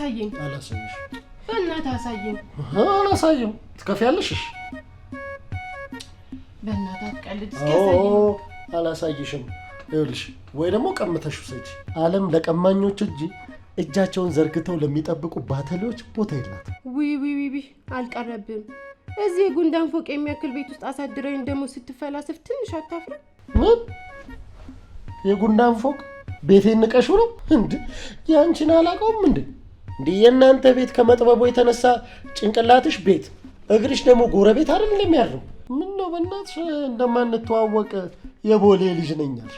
አሳየኝ። አላሳይሽ። በእናትህ አሳየኝ። አላሳየም። ትከፍያለሽ? እሺ በእናትህ አትቀልድ። እስኪ አሳየኝ። አላሳይሽም። ይኸውልሽ ወይ ደግሞ ቀምተሽ ውሰጂ። ዓለም ለቀማኞች እጃቸውን ዘርግተው ለሚጠብቁ ባተሌዎች ቦታ የላት። ዊ አልቀረብም። እዚህ ጉንዳን ፎቅ የሚያክል ቤት ውስጥ አሳድረኝ ደግሞ ስትፈላሰፍ ትንሽ አታፍርም? ምን የጉንዳን ፎቅ ቤቴን ንቀሽ ነው እንዴ? ያንቺን አላውቀውም እንዴ? የእናንተ ቤት ከመጥበቡ የተነሳ ጭንቅላትሽ ቤት እግርሽ ደግሞ ጎረቤት አይደል እንደሚያርም? ምን ነው በእናትሽ እንደማንተዋወቅ የቦሌ ልጅ ነኛል።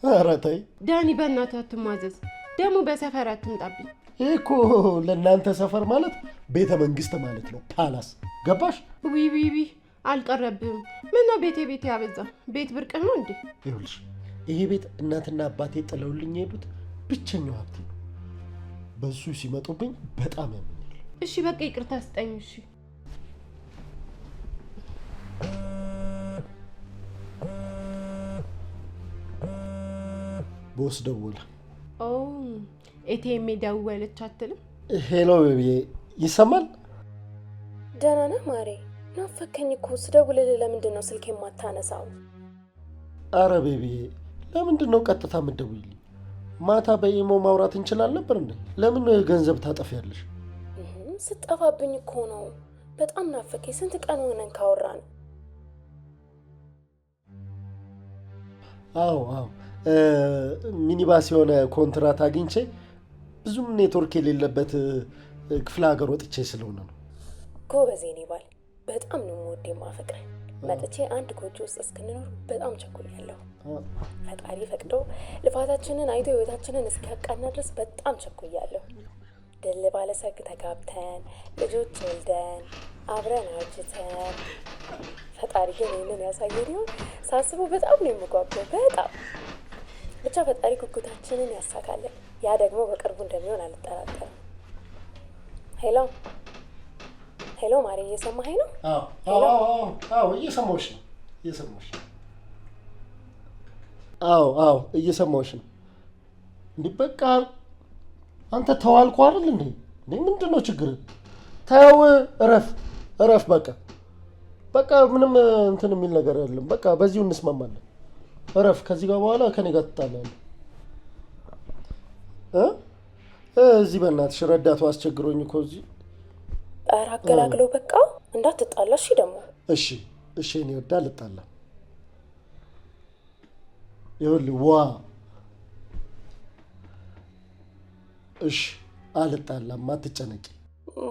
ኧረ ተይ ዳኒ፣ በእናትህ አትሟዘዝ። ደግሞ በሰፈር አትምጣብኝ። ይሄ እኮ ለእናንተ ሰፈር ማለት ቤተ መንግስት ማለት ነው። ፓላስ ገባሽ? ዊ አልቀረብም። ምነው ቤቴ ያበዛ። ቤት ብርቅህ ነው እንዴ? ይኸውልሽ ይሄ ቤት እናትና አባቴ ጥለውልኝ የሄዱት ብቸኛው ሀብቴ ነው። በሱ ሲመጡብኝ በጣም ያመኛል። እሺ በቃ ይቅርታ ስጠኝ። እሺ ቦስ ደወለ። ኦ ኤቲኤም ደወለች አትልም? ሄሎ ቤቢዬ፣ ይሰማል? ደህና ነህ ማሬ? ናፈከኝ እኮ። ስደውልልህ ለምንድን ነው ስልክ የማታነሳው? አረ ቤቢዬ፣ ለምንድን ነው ቀጥታ የምትደውይልኝ? ማታ በኢሞ ማውራት እንችላል ነበር እንዴ? ለምን ገንዘብ ታጠፊያለሽ? ስጠፋብኝ እኮ ነው። በጣም ናፈከኝ። ስንት ቀን ሆነን ካወራን? አዎ ሚኒባስ የሆነ ኮንትራት አግኝቼ ብዙም ኔትወርክ የሌለበት ክፍለ ሀገር ወጥቼ ስለሆነ ነው። ጎበዝ የኔ ባል፣ በጣም ነው የምወድ የማፈቅረህ። መጥቼ አንድ ጎጆ ውስጥ እስክንኖር በጣም ቸኩያለሁ። ፈጣሪ ፈቅዶ ልፋታችንን አይቶ ህይወታችንን እስኪያቃና ድረስ በጣም ቸኩያለሁ። ድል ባለ ሰርግ ተጋብተን ልጆች ወልደን አብረን አርጅተን፣ ፈጣሪ ግን ይህንን ያሳየን ይሆን ሳስበው በጣም ነው የምጓጓው። በጣም ብቻ ፈጣሪ ጉጉታችንን ያሳካለን። ያ ደግሞ በቅርቡ እንደሚሆን አልጠራጠርም። ሄሎ ማሪ፣ እየሰማኸኝ ነው? አዎ እየሰማሁሽ ነው። እየሰማሁሽ ነው። እንዴ በቃ አንተ ተዋልኩ አይደል እንዴ? ምንድን ነው ችግር? ተው፣ እረፍ። በቃ ምንም እንትን የሚል ነገር አይደለም። በቃ በዚሁ እንስማማለን። እረፍ። ከዚህ ጋር በኋላ ከኔ ጋር ትጣላለህ። እዚህ በእናትሽ ረዳቱ አስቸግሮኝ እኮ እዚህ። ኧረ አገላግለው በቃ እንዳትጣላ። እሺ ደግሞ እሺ እኔ ወዳ ልጣላ። ይኸውልህ እሺ አልጣላም፣ አትጨነቂ።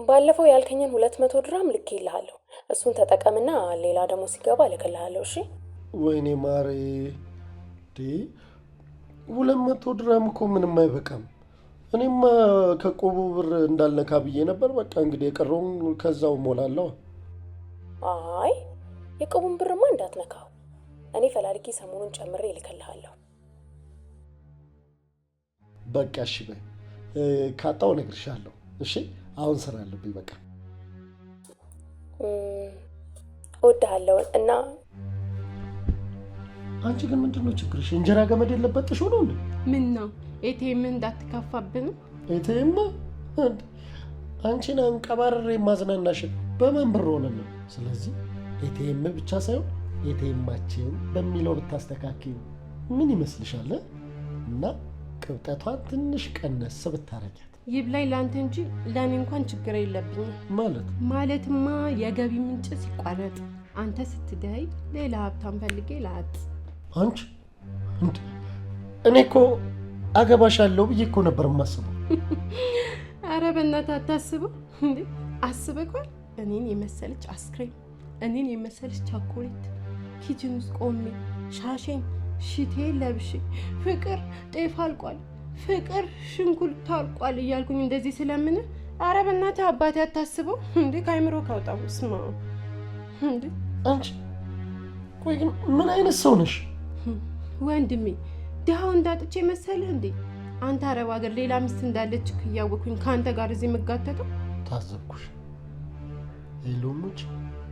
ባለፈው ያልከኝን 200 ድራም ልኬልሃለሁ። እሱን ተጠቀምና ሌላ ደግሞ ሲገባ ልክልሃለሁ። እሺ ወይኔ ማሬ፣ 200 ድራም እኮ ምንም አይበቃም። እኔማ ከቆቡ ብር እንዳልነካ ብዬ ነበር። በቃ እንግዲህ የቀረውን ከዛው ሞላለሁ። አይ የቆቡን ብርማ እንዳትነካው። እኔ ፈላልጊ ሰሞኑን ጨምሬ ልክልሃለሁ። በቃ እሺ በይ፣ ካጣው እነግርሻለሁ። እሺ አሁን ስራ አለብኝ። በቃ እወድሃለሁ። እና አንቺ ግን ምንድነው ችግርሽ? እንጀራ ገመድ የለበትሽ ሆኖ እንዴ? ምን ነው ኤቲኤም እንዳትከፋብን? ኤቲኤም አንቺን አንቀባረሬ ማዝናናሽ በማን ብር ሆነ ነው? ስለዚህ ኤቲኤም ብቻ ሳይሆን ኤቲኤማችን በሚለው ብታስተካክዩ ምን ይመስልሻል? እና ቅብጠቷን ትንሽ ቀነስ ብታረጋት። ይብላኝ ላንተ እንጂ ለኔ እንኳን ችግር የለብኝም። ማለትማ የገቢ ምንጭ ሲቋረጥ አንተ ስትደይ ሌላ ሀብታም ፈልጌ ላጥ። አንቺ እኔ እኮ አገባሻለሁ ብዬ እኮ ነበር የማስበው። አረ በእናትህ አታስበው እንዴ! አስበኳል። እኔን የመሰለች አስክሬም፣ እኔን የመሰለች ቻኮሌት ኪችን ውስጥ ቆሜ ሻሼን ሽቴ ለብሼ ፍቅር ጤፍ አልቋል፣ ፍቅር ሽንኩርት አልቋል እያልኩኝ እንደዚህ ስለምን። አረ በእናትህ አባቴ አታስበው እንዴ! ካይምሮ ካውጣው ስማ እንዴ! አንቺ ቆይ ግን ምን አይነት ሰው ነሽ? ወንድሜ ደሃው እንዳጥቼ መሰለህ እንዴ? አንተ አረብ ሀገር ሌላ ሚስት እንዳለች እያወኩኝ ከአንተ ጋር እዚህ መጋተተው። ታዘብኩሽ ሄሎሙች፣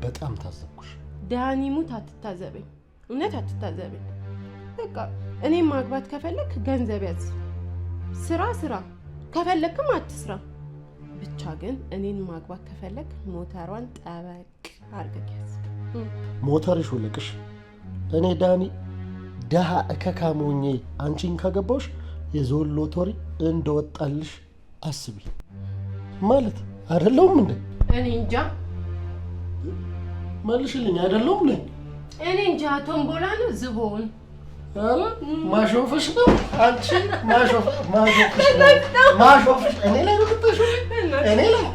በጣም ታዘብኩሽ። ዳኒሙት አትታዘበኝ፣ እውነት አትታዘበኝ። በቃ እኔም ማግባት ከፈለክ ገንዘብ ያዝ፣ ስራ ከፈለክም አትስራ። ብቻ ግን እኔን ማግባት ከፈለግ ሞተሯን ጠበቅ አድርገህ ያዝ። ሞተርሽ ወለቅሽ። እኔ ዳኒ ደሃ እከካሞኜ አንቺን ካገባሽ የዞን ሎተሪ እንደወጣልሽ አስቢ ማለት አይደለም እንዴ? እኔ እንጃ መልሽልኝ። አይደለም ነኝ እኔ እንጃ። ቶምቦላ ነው ዝቦን? አረ ማሾፍሽ ነው አንቺ። ማሾፍሽ እኔ ላይ ነው የምትጠሺው? እኔ ላይ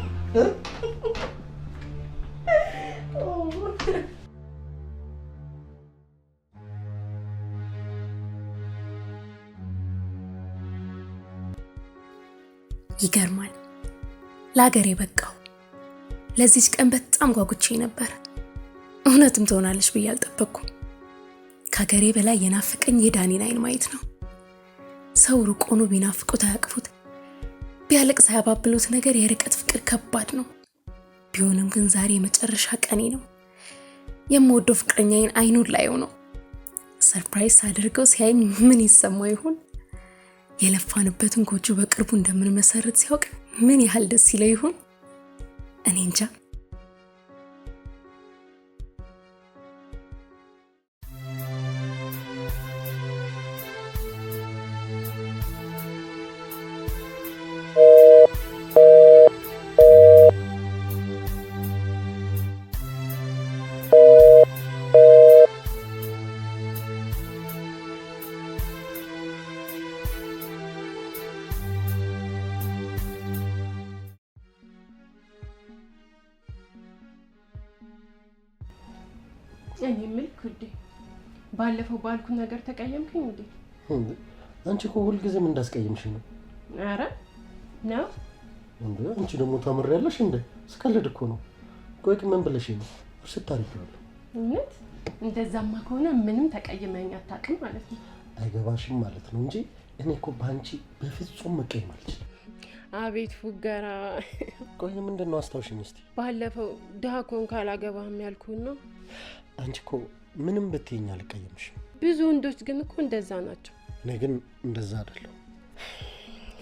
ይገርማል። ለሀገሬ በቃው። ለዚች ቀን በጣም ጓጉቼ ነበር። እውነትም ትሆናለች ብዬ አልጠበቅኩም። ከሀገሬ በላይ የናፈቀኝ የዳኒን አይን ማየት ነው። ሰው ሩቅ ሆኖ ቢናፍቁት አያቅፉት፣ ቢያለቅስ አያባብሉት ነገር የርቀት ፍቅር ከባድ ነው። ቢሆንም ግን ዛሬ የመጨረሻ ቀኔ ነው። የምወደው ፍቅረኛዬን አይኑን ላየው ነው። ሰርፕራይዝ አድርገው ሲያየኝ ምን ይሰማው ይሆን? የለፋንበትን ጎጆ በቅርቡ እንደምንመሰርት ሲያውቅ ምን ያህል ደስ ይለው ይሆን? እኔ እንጃ። እኔ ምልክ እንዴ ባለፈው ባልኩ ነገር ተቀየምከኝ እንዴ? አንቺ እኮ ሁልጊዜም እንዳስቀየምሽ ነው። አረ ነው እንዴ? አንቺ ደግሞ ታምሪያለሽ እንዴ? ስቀልድ እኮ ነው። ቆይ ምን ብለሽ ነው? ስታሪካለሁ። እውነት እንደዛማ ከሆነ ምንም ተቀየመኝ አታውቅም ማለት ነው። አይገባሽም ማለት ነው እንጂ እኔ እኮ ባንቺ በፍጹም መቀየም አልችልም። አቤት ፉገራ። ቆይ ምንድነው? አስታውሽኝ እስቲ። ባለፈው ዳኮን ካላገባህም ያልኩን ነው። አንቺ እኮ ምንም ብትይኝ አልቀየምሽም። ብዙ ወንዶች ግን እኮ እንደዛ ናቸው። እኔ ግን እንደዛ አይደለም።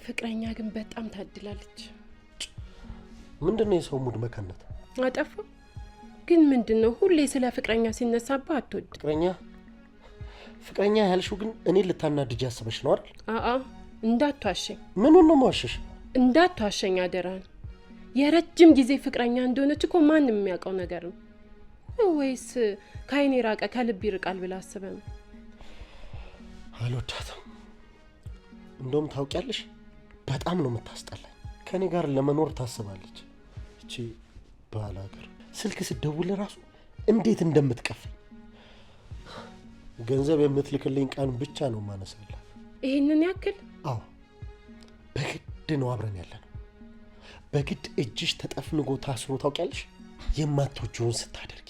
ፍቅረኛ ግን በጣም ታድላለች። ምንድነው የሰው ሙድ መከነት? አጠፋ ግን ምንድነው ሁሌ ስለ ፍቅረኛ ሲነሳባ አትወድ? ፍቅረኛ ያልሽው ግን እኔ ልታናድጅ ያስበሽ ነው አይደል? አአ እንዳትዋሸኝ። ምኑን ነው ማዋሸሽ? እንዳትዋሸኝ አደራን። የረጅም ጊዜ ፍቅረኛ እንደሆነች እኮ ማንም የሚያውቀው ነገር ነው። ወይስ ከአይኔ ራቀ ከልብ ይርቃል ብላ አስበህ ነው? አልወዳትም። እንደውም ታውቂያለሽ በጣም ነው የምታስጠላኝ። ከኔ ጋር ለመኖር ታስባለች። እቺ ባላገር ስልክ ስደውል ራሱ እንዴት እንደምትቀፈኝ። ገንዘብ የምትልክልኝ ቀን ብቻ ነው ማነሳላ። ይሄንን ያክል? አዎ በግድ ነው አብረን ያለነው። በግድ እጅሽ ተጠፍንጎ ታስሮ ታውቂያለሽ የማትወጂውን ስታደርጊ።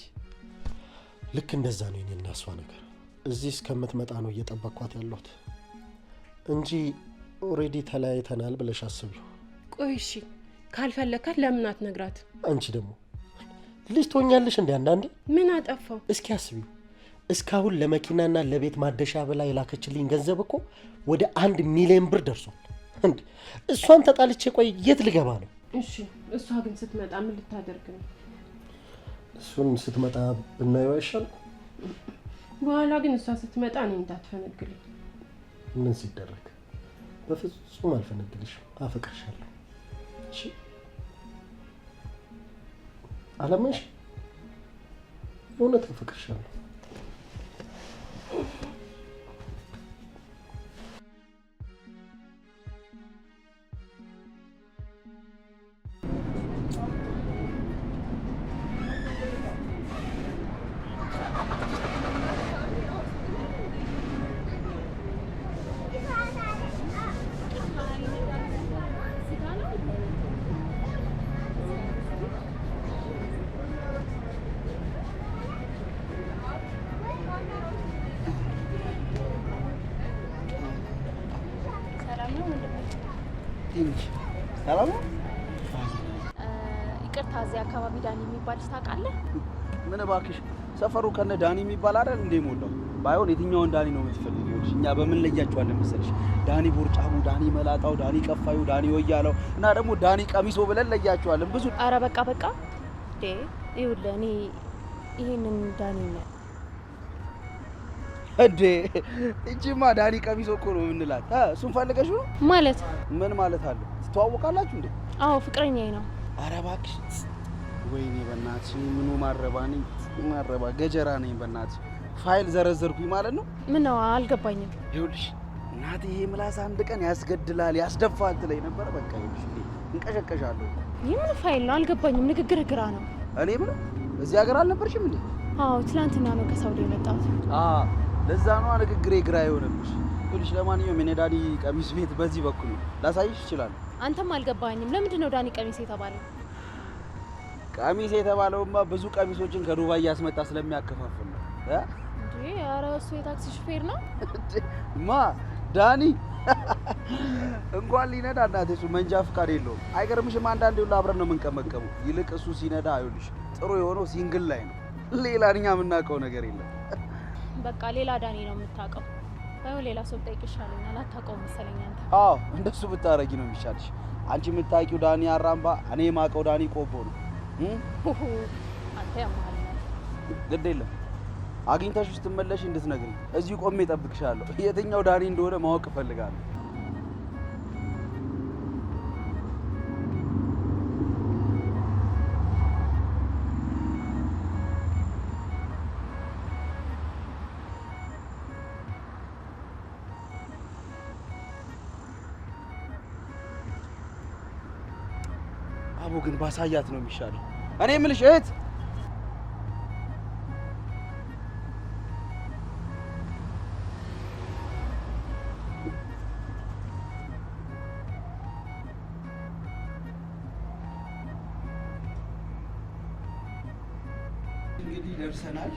ልክ እንደዛ ነው የኔና እሷ ነገር። እዚህ እስከምትመጣ ነው እየጠበቅኳት ያለሁት እንጂ ኦሬዲ ተለያይተናል ብለሽ አስቢው። ቆይ እሺ ካልፈለካት ለምን አትነግራት? አንቺ ደግሞ ልጅ ትሆኛለሽ እንዴ? አንዳንዴ ምን አጠፋው? እስኪ አስቢው። እስካሁን ለመኪናና ለቤት ማደሻ ብላ የላከችልኝ ገንዘብ እኮ ወደ 1 ሚሊዮን ብር ደርሷል። እንዴ እሷን ተጣልቼ ቆይ የት ልገባ ነው? እሺ እሷ ግን ስትመጣ ምን ልታደርግ ነው? እሱን ስትመጣ ብናየው አይሻልም? በኋላ ግን እሷ ስትመጣ እኔ እንዳትፈነግልኝ። ምን ሲደረግ? በፍጹም አልፈነግልሽም። አፈቅርሻለሁ። እሺ አለመሽ እውነት አፈቅርሻለሁ። ሰላም ነው። ይቅርታ እዚህ አካባቢ ዳኒ የሚባል ታውቃለህ? ምን እባክሽ ሰፈሩ ከነ ዳኒ የሚባል አይደል እንዴ ሞላው። ባይሆን የትኛውን ዳኒ ነው የምትፈልጊው? እኛ በምን ለያቸዋለን መሰለሽ? ዳኒ ቦርጫሙ፣ ዳኒ መላጣው፣ ዳኒ ቀፋዩ፣ ዳኒ ወያለው እና ደግሞ ዳኒ ቀሚሶ ብለን ለያቸዋለን ብዙ። አረ በቃ ይኸውልህ እኔ ይሄንን ዳኒ ነው እንዴ? እጂማ ዳኒ ቀሚሶ እኮ ነው የምንላት። እሱን ፈልገሽ ነው ማለት? ምን ማለት አለ? ትተዋወቃላችሁ እንዴ? አዎ ፍቅረኛዬ ነው። አረ እባክሽ ወይኔ በእናትሽ ምኑ ማረባ ገጀራ ነኝ በእናትሽ። ፋይል ዘረዘርኩኝ ማለት ነው። ምን ነው አልገባኝም። ይኸውልሽ እናቴ ይሄ ምላስ አንድ ቀን ያስገድላል ያስደፋል ትለኝ ነበር። በቃ ይኸውልሽ እንቀሸቀሻለሁ። የምን ፋይል ነው አልገባኝም። ንግግር ግራ ነው። እኔ ምን እዚህ ሀገር አልነበርሽም እንዴ? አዎ ትናንትና ነው ከሳውዲ የመጣሁት። ለዛ ነው ንግግሬ ግራ የሆነብሽ። ይኸውልሽ ለማንኛውም የኔ ዳኒ ቀሚስ ቤት በዚህ በኩል ነው፣ ላሳይሽ ይችላል። አንተም አልገባኝም። ለምንድን ነው ዳኒ ቀሚስ የተባለው? ቀሚስ የተባለውማ ብዙ ቀሚሶችን ከዱባይ ያስመጣ ስለሚያከፋፍል ነው። እንዴ ኧረ እሱ የታክሲ ሹፌር ነው። ማ ዳኒ እንኳን ሊነዳ እናቴ እሱ መንጃ ፍቃድ የለውም። አይገርምሽም? አንዳንዴ ሁሉ አብረን ነው የምንቀመቀመው። ይልቅ እሱ ሲነዳ አይውልሽ ጥሩ የሆነው ሲንግል ላይ ነው። ሌላ እኛ የምናውቀው ነገር የለም። በቃ ሌላ ዳኒ ነው የምታውቀው። ባይሆን ሌላ ሰው ጠይቅ ይሻለኛል። አታውቀውም መሰለኝ አንተ። አዎ እንደሱ ብታረጊ ነው የሚሻልሽ። አንቺ የምታውቂው ዳኒ አራምባ፣ እኔ የማውቀው ዳኒ ቆቦ ነው። አንተ ያማል። ግድ የለም አግኝተሽ ስትመለሽ እንድትነግሪኝ እዚሁ ቆሜ እጠብቅሻለሁ። የትኛው ዳኒ እንደሆነ ማወቅ እፈልጋለሁ። አቦ ግን ባሳያት ነው የሚሻለው። እኔ የምልሽ እህት እንግዲህ ደርሰናል።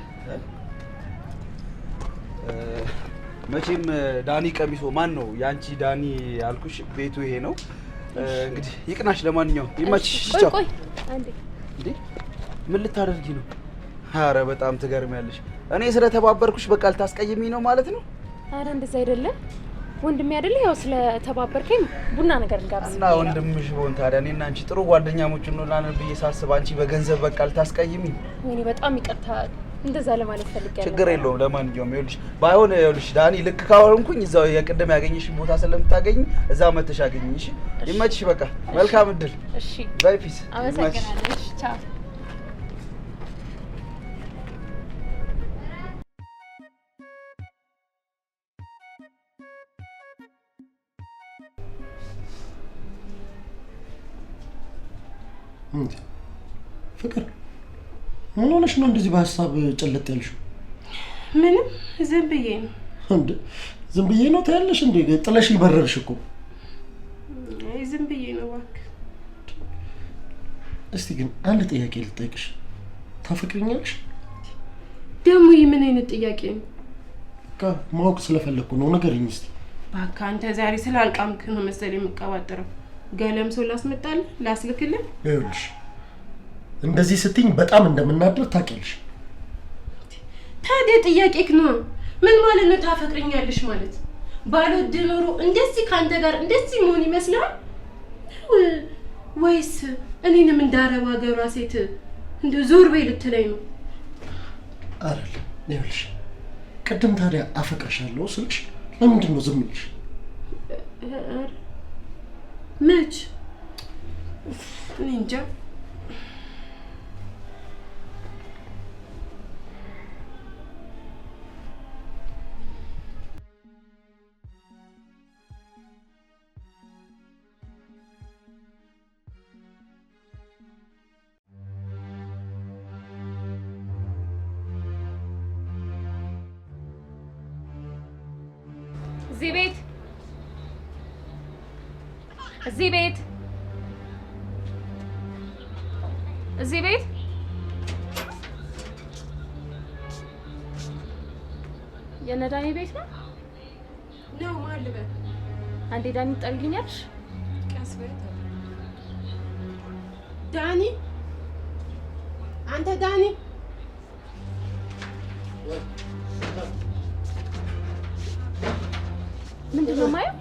መቼም ዳኒ ቀሚሶ ማን ነው ያንቺ ዳኒ ያልኩሽ ቤቱ ይሄ ነው። እንግዲህ ይቅናሽ። ለማንኛውም ይመችሽ። ቆይ አንዴ። እንዴ ምን ልታደርጊ ነው? ኧረ በጣም ትገርሚያለሽ። እኔ ስለተባበርኩሽ በቃ ልታስቀይሚኝ ነው ማለት ነው? ኧረ እንደዛ አይደለም ወንድሜ አይደለ? ያው ስለተባበርከኝ ቡና ነገር እንጋብዝ እና ወንድምሽ ሆን ታዲያ እኔና አንቺ ጥሩ ጓደኛሞች እንሆናለን ብዬ ሳስብ አንቺ በገንዘብ በቃ ልታስቀይሚኝ? ወይኔ በጣም ይቅርታ፣ እንደዛ ለማለት ፈልጌያለሁ። ችግር የለውም። ለማንኛውም ይኸውልሽ ባይሆን ይኸውልሽ ዳኒ ልክ ካወርንኩኝ እዛው የቅድም ያገኘሽኝ ቦታ ስለምታገኝ እዛ መተሽ አገኘኝ። እሺ ይመችሽ። በቃ መልካም እድል። እሺ ባይ ፒስ። አመሰግናለሁ። እሺ ቻው። ፍቅር ምን ሆነሽ ነው እንደዚህ በሀሳብ ጭልጥ ያልሽው? ምንም ዝም ብዬ ነው። እንዴ ዝም ብዬ ነው ታያለሽ? እንዴ ጥለሽኝ በረርሽ እኮ። አይ ዝም ብዬ ነው እባክህ። እስቲ ግን አንድ ጥያቄ ልጠይቅሽ፣ ታፈቅሪኛለሽ? ደግሞ ይህ ምን አይነት ጥያቄ ነው? በቃ ማወቅ ስለፈለኩ ነው። ንገሪኝ እስቲ። እባክህ አንተ ዛሬ ስላልቃምክ ነው መሰለኝ የምቀባጥረው። ገለም ሰው ላስመጣልህ ላስልክልህ? ይኸውልሽ እንደዚህ ስትይኝ በጣም እንደምናደር ታውቂያለሽ። ታዲያ ጥያቄክ ነው ምን ማለት ነው? ታፈቅሪኛለሽ ማለት ባልወድ ኖሮ እንደዚህ ካንተ ጋር እንደዚህ መሆን ይመስላል ወይስ እኔንም እንዳረባ ሀገሯ ሴት እንደ ዞር በይ ልትለኝ ነው? አይደለም። ይኸውልሽ ቅድም ታዲያ አፈቅርሻለሁ ስልሽ ለምንድን ነው ዝም ያልሽ? መች እኔ እንጃ። እዚህ ቤት የነ ዳኒ ቤት ነው ነው ማልበ አንዴ ዳኒ ጠሪልኛልሽ? ቀስ በይ ዳኒ፣ አንተ ዳኒ ምንድነው ማየው?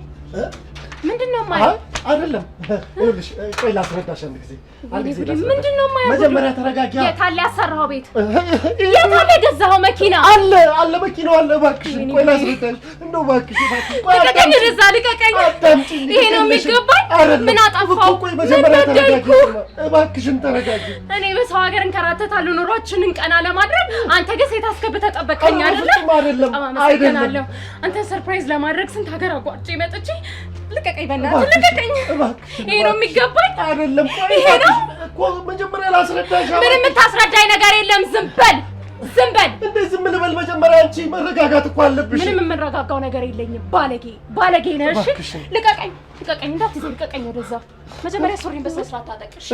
ምንድነው ማየው? አይደለም ይኸውልሽ፣ ቆይ ላስረዳሽ አንድ ጊዜ ምንድነው ማየው? መጀመሪያ ተረጋጊ። የታለ ያሰራው ቤት? የታለ የገዛው መኪና? አለ መኪናው አለ። እባክሽ ቆይ ላስረዳሽ። እንደው እባክሽ ልቀቀኝ፣ ወደዛ ልቀቀኝ። ይሄ ነው የሚገባኝ? ምን አጠፋው? ቆይ መጀመሪያ ተረጋጊ። እባክሽን ተረጋጊ። እኔ በሰው ሀገር እንከራተታለሁ ኑሯችንን ቀና ለማድረግ፣ አንተ ግን ሴት አስገብተህ ጠበቀኝ አይደለም? አይደለም። አንተ ሰርፕራይዝ ለማድረግ ስንት ሀገር አቋርጬ መጥቼ ልቀቀኝ፣ በእናትህ ልቀቀኝ። ይሄ ነው የሚገባኝ? አይደለም። ይሄ ነው እኮ መጀመሪያ ላስረዳሽ። ምንም የምታስረዳኝ ነገር የለም። ዝም በል። እንዴ ዝም ልበል? መጀመሪያ አንቺ መረጋጋት እኮ አለብሽ። ምንም የምረጋጋው ነገር የለኝም። ባለጌ ነህ። እሺ ልቀቀኝ፣ እንዳትይዘኝ፣ ልቀቀኝ ወደዛ። መጀመሪያ ሱሪን በስነ ስርዓት ታጠቅሽ።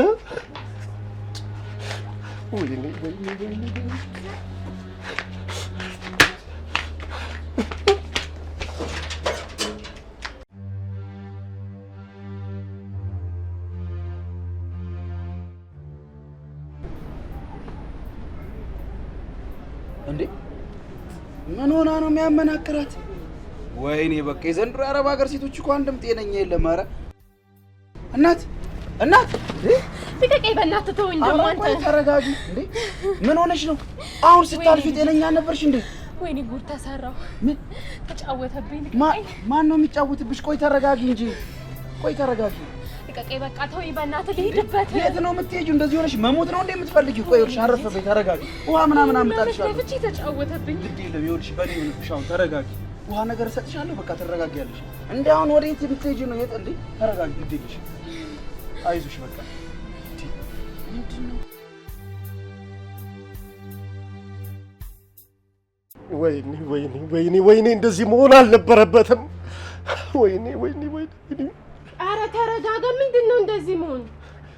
ወይኔ እንዴ ምን ሆና ነው የሚያመናክራት? ወይኔ በቃ የዘንድሮ የአረብ ሀገር ሴቶች እኮ አንድም ጤነኛ የለም። ኧረ እናት ልቀቀኝ፣ በእናትህ ተወኝ። ደግሞ አንተ ተረጋጊ። እንዴ ምን ሆነሽ ነው? አሁን ስታልፊ ጤነኛ ነበርሽ እንዴ? ወይኔ ጉድ ተሰራው። ምን ተጫወተብኝ? ማን ነው የሚጫወትብሽ? ቆይ ተረጋጊ እንጂ። ቆይ ተረጋጊ። ልቀቀኝ፣ በቃ ተወኝ በእናትህ ልሂድበት። የት ነው የምትሄጂው? እንደዚህ ሆነሽ መሞት ነው እንዴ የምትፈልጊው? ቆይ ይኸውልሽ፣ አረፍ በይ፣ ተረጋጊ። ውሃ ምናምን አምጣልሻለሁ። ለፍቺ ተጫወተብኝ። ግድ የለም ይኸውልሽ፣ በኔ ምንሽ አሁን ተረጋጊ። ውሃ ነገር እሰጥሻለሁ። በቃ ትረጋጊያለሽ። እንዴ አሁን ወዴት የምትሄጂው ነው? የት እንዴ? ተረጋጊ፣ ግድ የለሽ። አይዞሽ በቃ። ምንድን ነው? ወይኔ እንደዚህ መሆን አልነበረበትም። ወይኔ ኧረ ተረጋጋ። ምንድን ነው እንደዚህ መሆን?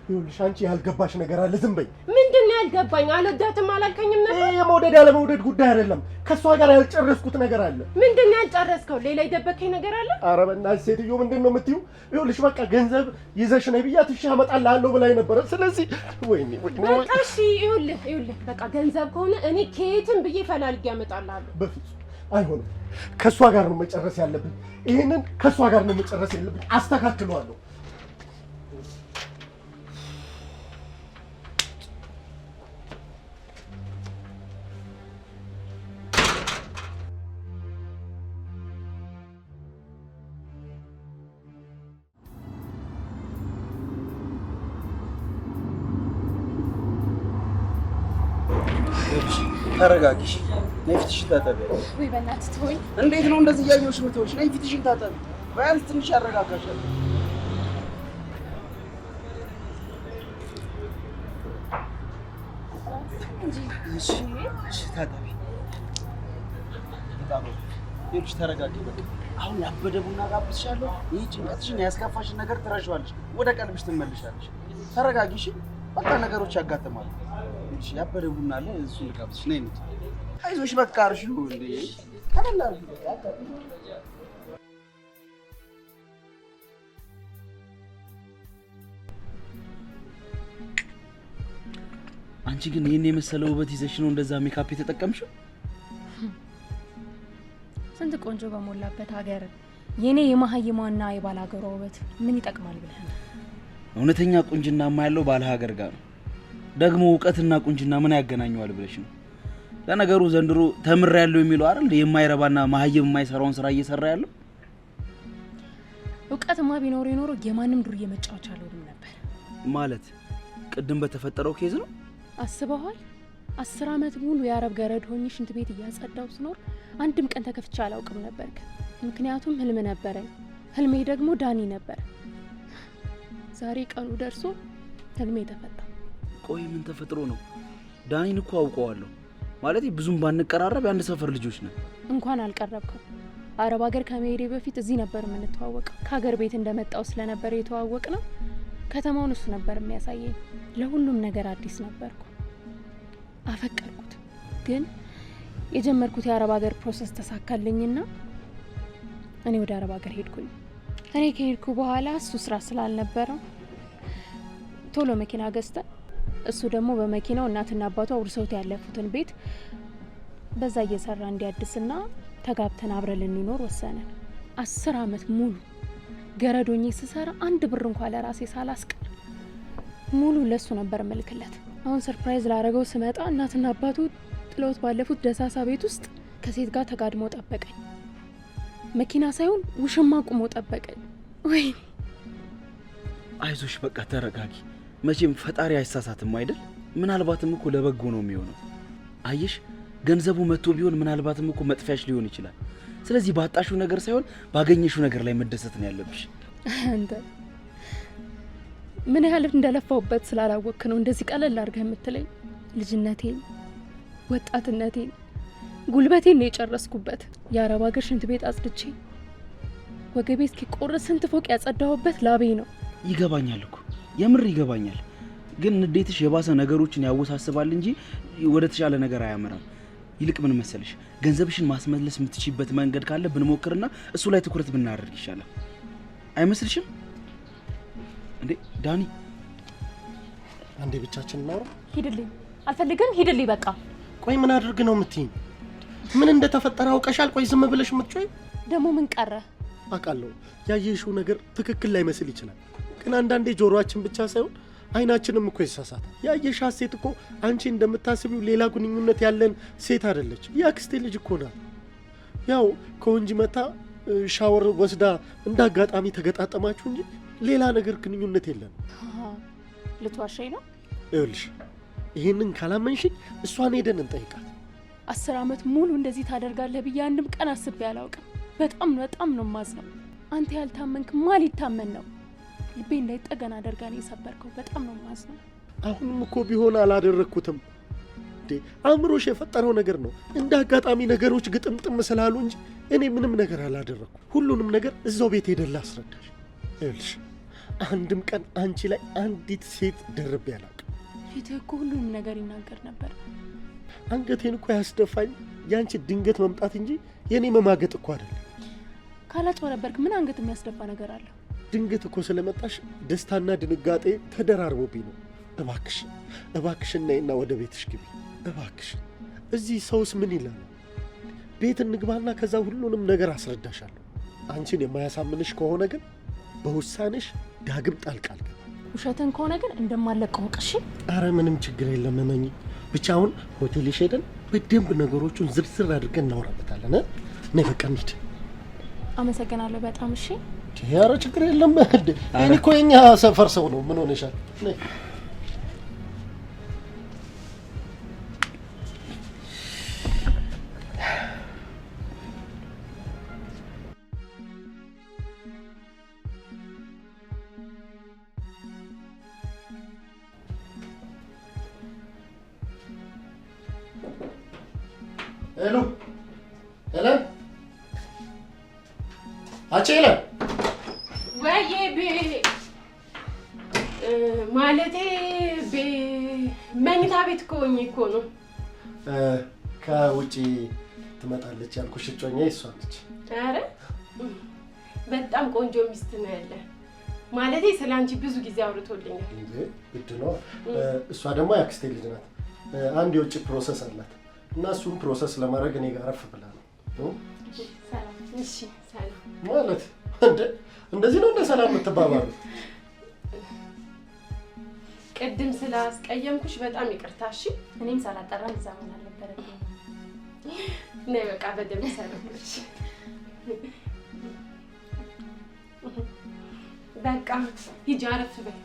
ይኸውልሽ አንቺ ያልገባሽ ነገር አለ። ዝም በይ። ምንድን ነው ያልገባኝ? አልወዳትም አላልከኝም ነበር? የመውደድ ያለመውደድ ጉዳይ አይደለም። ከእሷ ጋር ያልጨረስኩት ነገር አለ። ምንድን ነው ያልጨረስከው? ሌላ የደበከኝ ነገር አለ? ኧረ በእናትሽ ሴትዮ ምንድን ነው የምትይው? ይኸውልሽ በቃ ገንዘብ ይዘሽ ነይ ብያት እሺ አመጣልሃለሁ ብላኝ ነበረ። ስለዚህ ወይኔ በቃ እሺ፣ ይኸውልህ በቃ ገንዘብ ከሆነ እኔ ከየትም ብዬ ፈላልጌ አመጣልሃለሁ። በፍጹም አይሆንም። ከእሷ ጋር ነው መጨረስ ያለብን። ይሄንን ከእሷ ጋር ነው መጨረስ ያለብን። አስተካክለዋለሁ። ተረጋጊሽ። ነይ ፊትሽን ታጠቢ። ወይ በእናትህ ተወኝ። እንዴት ነው እንደዚህ እያየሁሽ የምትሆንሽ? ነይ ፊትሽን ታጠቢ። ቢያንስ ትንሽ ያረጋጋሻል። እሺ ታጠቢ። ይኸውልሽ ተረጋጊ በቃ። አሁን ያበደ ቡና ጋብዝሻለሁ። ይህ ጭንቀትሽን ያስከፋሽን ነገር ትረሺዋለሽ፣ ወደ ቀልብሽ ትመልሻለሽ። ተረጋጊ እሺ። በቃ ነገሮች ያጋጥማሉ። እሺ ያበደ ቡና አለ፣ እሱን ልጋብዝሽ። ነይ እንጂ። አይዞሽ በቃ አርሺው እንዴ ተበላሽ። አንቺ ግን ይሄን የመሰለ ውበት ይዘሽ ነው እንደዛ ሜካፕ የተጠቀምሽው? ስንት ቆንጆ በሞላበት ሀገር የኔ የመሀይሟና የባላገሯ ውበት ምን ይጠቅማል ብለህ ነው? እውነተኛ ቁንጅናማ ያለው ባለ ሀገር ጋር ነው። ደግሞ እውቀትና ቁንጅና ምን ያገናኘዋል ብለሽ ነው? ለነገሩ ዘንድሮ ተምሬያለሁ የሚለው አይደል የማይረባና መሀይም የማይሰራውን ስራ እየሰራ ያለው። እውቀትማ ቢኖር ይኖር የማንም ዱርዬ መጫወቻ አልሆንም ነበር። ማለት ቅድም በተፈጠረው ኬዝ ነው አስበዋል? 10 ዓመት ሙሉ የአረብ ገረድ ሆኜ ሽንት ቤት እያጸዳው ስኖር አንድም ቀን ተከፍቼ አላውቅም ነበር። ምክንያቱም ህልም ነበረኝ። ህልሜ ደግሞ ዳኒ ነበር። ዛሬ ቀኑ ደርሶ ህልሜ ተፈታ። ቆይ ምን ተፈጥሮ ነው? ዳኒን እኮ አውቀዋለሁ። ማለት ብዙም ባንቀራረብ የአንድ ሰፈር ልጆች ነን። እንኳን አልቀረብከው። አረብ ሀገር ከመሄዴ በፊት እዚህ ነበር የምንተዋወቀው። ከሀገር ቤት እንደመጣው ስለነበር የተዋወቅ ነው። ከተማውን እሱ ነበር የሚያሳየኝ። ለሁሉም ነገር አዲስ ነበርኩ። አፈቀርኩት። ግን የጀመርኩት የአረብ ሀገር ፕሮሰስ ተሳካልኝና እኔ ወደ አረብ ሀገር ሄድኩኝ። እኔ ከሄድኩ በኋላ እሱ ስራ ስላልነበረው ቶሎ መኪና ገዝተን እሱ ደግሞ በመኪናው እናትና አባቱ አውርሰውት ያለፉትን ቤት በዛ እየሰራ እንዲያድስና ተጋብተን አብረን ልንኖር ወሰነን። 10 ዓመት ሙሉ ገረዶኜ ስሰራ አንድ ብር እንኳን ለራሴ ሳላስቀር ሙሉ ለሱ ነበር መልክለት። አሁን ሰርፕራይዝ ላረገው ስመጣ እናትና አባቱ ጥለውት ባለፉት ደሳሳ ቤት ውስጥ ከሴት ጋር ተጋድሞ ጠበቀኝ። መኪና ሳይሆን ውሽማ ቁሞ ጠበቀኝ። ወይ አይዞሽ በቃ ተረጋጊ። መቼም ፈጣሪ አይሳሳትም አይደል? ምናልባትም እኮ ለበጎ ነው የሚሆነው። አየሽ ገንዘቡ መጥቶ ቢሆን ምናልባትም እኮ መጥፊያሽ ሊሆን ይችላል። ስለዚህ ባጣሽው ነገር ሳይሆን ባገኘሽው ነገር ላይ መደሰት ነው ያለብሽ። አንተ ምን ያህል እንደለፋውበት ስላላወቅክ ነው እንደዚህ ቀለል አድርገህ የምትለኝ። ልጅነቴን፣ ወጣትነቴን፣ ጉልበቴን ነው የጨረስኩበት። የአረብ ሀገር ሽንት ቤት አጽድቼ ወገቤ እስኪቆርጥ ስንት ፎቅ ያጸዳሁበት ላቤ ነው። ይገባኛል እኮ የምር ይገባኛል። ግን ንዴትሽ የባሰ ነገሮችን ያወሳስባል እንጂ ወደ ተሻለ ነገር አያመራም። ይልቅ ምን መሰለሽ ገንዘብሽን ማስመለስ የምትችይበት መንገድ ካለ ብንሞክርና እሱ ላይ ትኩረት ብናደርግ ይሻላል። አይመስልሽም እንዴ ዳኒ? አንዴ ብቻችን እናውራ። ሂድልኝ። አልፈልግም። ሂድልኝ በቃ። ቆይ ምን አድርግ ነው የምትይኝ? ምን እንደተፈጠረ አውቀሻል? ቆይ ዝም ብለሽ የምትጮይ ደግሞ ምን ቀረ? አውቃለሁ ያየሽው ነገር ትክክል ላይመስል ይችላል። ግን አንዳንዴ ጆሮአችን ብቻ ሳይሆን አይናችንም እኮ ይሳሳታል። ያየሻት ሴት እኮ አንቺ እንደምታስቢው ሌላ ግንኙነት ያለን ሴት አይደለች። የአክስቴ ልጅ እኮ ናት። ያው ከወንጂ መታ ሻወር ወስዳ እንዳጋጣሚ ተገጣጠማችሁ እንጂ ሌላ ነገር ግንኙነት የለን። ልትዋሸኝ ነው? ይኸውልሽ ይህንን ካላመንሽኝ እሷን ሄደን እንጠይቃት። 10 ዓመት ሙሉ እንደዚህ ታደርጋለህ ብዬ አንድም ቀን አስቤ አላውቅም። በጣም ነው የማዝነው። አንተ ያልታመንክ ማን ሊታመን ነው? ልቤ እንዳይጠገን አደርጋ ነው የሰበርከው። በጣም ነው የማዝነው። አሁንም እኮ ቢሆን አላደረግኩትም። አእምሮሽ የፈጠረው ነገር ነው። እንደ አጋጣሚ ነገሮች ግጥምጥም ስላሉ እንጂ እኔ ምንም ነገር አላደረግኩም። ሁሉንም ነገር እዛው ቤት ሄደን ላስረዳሽ። ይኸውልሽ አንድም ቀን አንቺ ላይ አንዲት ሴት ደርቤ አላውቅም። ፊትህ እኮ ሁሉንም ነገር ይናገር ነበር። አንገቴን እኮ ያስደፋኝ ያንቺ ድንገት መምጣት እንጂ የኔ መማገጥ እኮ አይደለም። ካላጭበረበርክ ምን አንገት የሚያስደፋ ነገር አለ? ድንገት እኮ ስለመጣሽ ደስታና ድንጋጤ ተደራርቦብኝ ነው። እባክሽን ነይና ወደ ቤትሽ ግቢ እባክሽ። እዚህ ሰውስ ምን ይላል? ቤት እንግባና ከዛ ሁሉንም ነገር አስረዳሻለሁ። አንቺን የማያሳምንሽ ከሆነ ግን በውሳኔሽ ዳግም ጣልቃ አልገባም። ውሸትን ከሆነ ግን እንደማለቀው እሺ? አረ ምንም ችግር የለም እመኚ። ብቻ አሁን ሆቴልሽ ሄደን በደንብ ነገሮቹን ዝርዝር አድርገን እናወራበታለን። ነይ በቃ እንሂድ። አመሰግናለሁ በጣም። እሺ ኧረ ችግር የለም። እኔ እኮ የኛ ሰፈር ሰው ነው። ምን ሆነሻል? ነይ ሄሎ ሄለን አቼለ ወይዬ ማለቴ መኝታ ቤት እኮ ሆኜ እኮ ነው። ከውጪ ትመጣለች ያልኩሽ እጮኛዬ እሷ ነች። ኧረ በጣም ቆንጆ ሚስት ነው ያለ። ማለቴ ስለአንቺ ብዙ ጊዜ አውርቶልኛል። እንዴ ግድ ነው። እሷ ደግሞ ያክስቴ ልጅ ናት። አንድ የውጭ ፕሮሰስ አላት እና እሱን ፕሮሰስ ለማድረግ እኔ ጋር አረፍ ብላ ነው። ሰላም። እሺ ሰላም ማለት እንደዚህ ነው እንደ ሰላም የምትባባሉ? ቅድም ስላስቀየምኩሽ በጣም ይቅርታ። እሺ እኔም ሳላጠራ እንደዛ መሆን አልነበረብኝም። ነይ በቃ በደንብ ሰላምሽ። በቃ ሂጂ አረፍ በይ።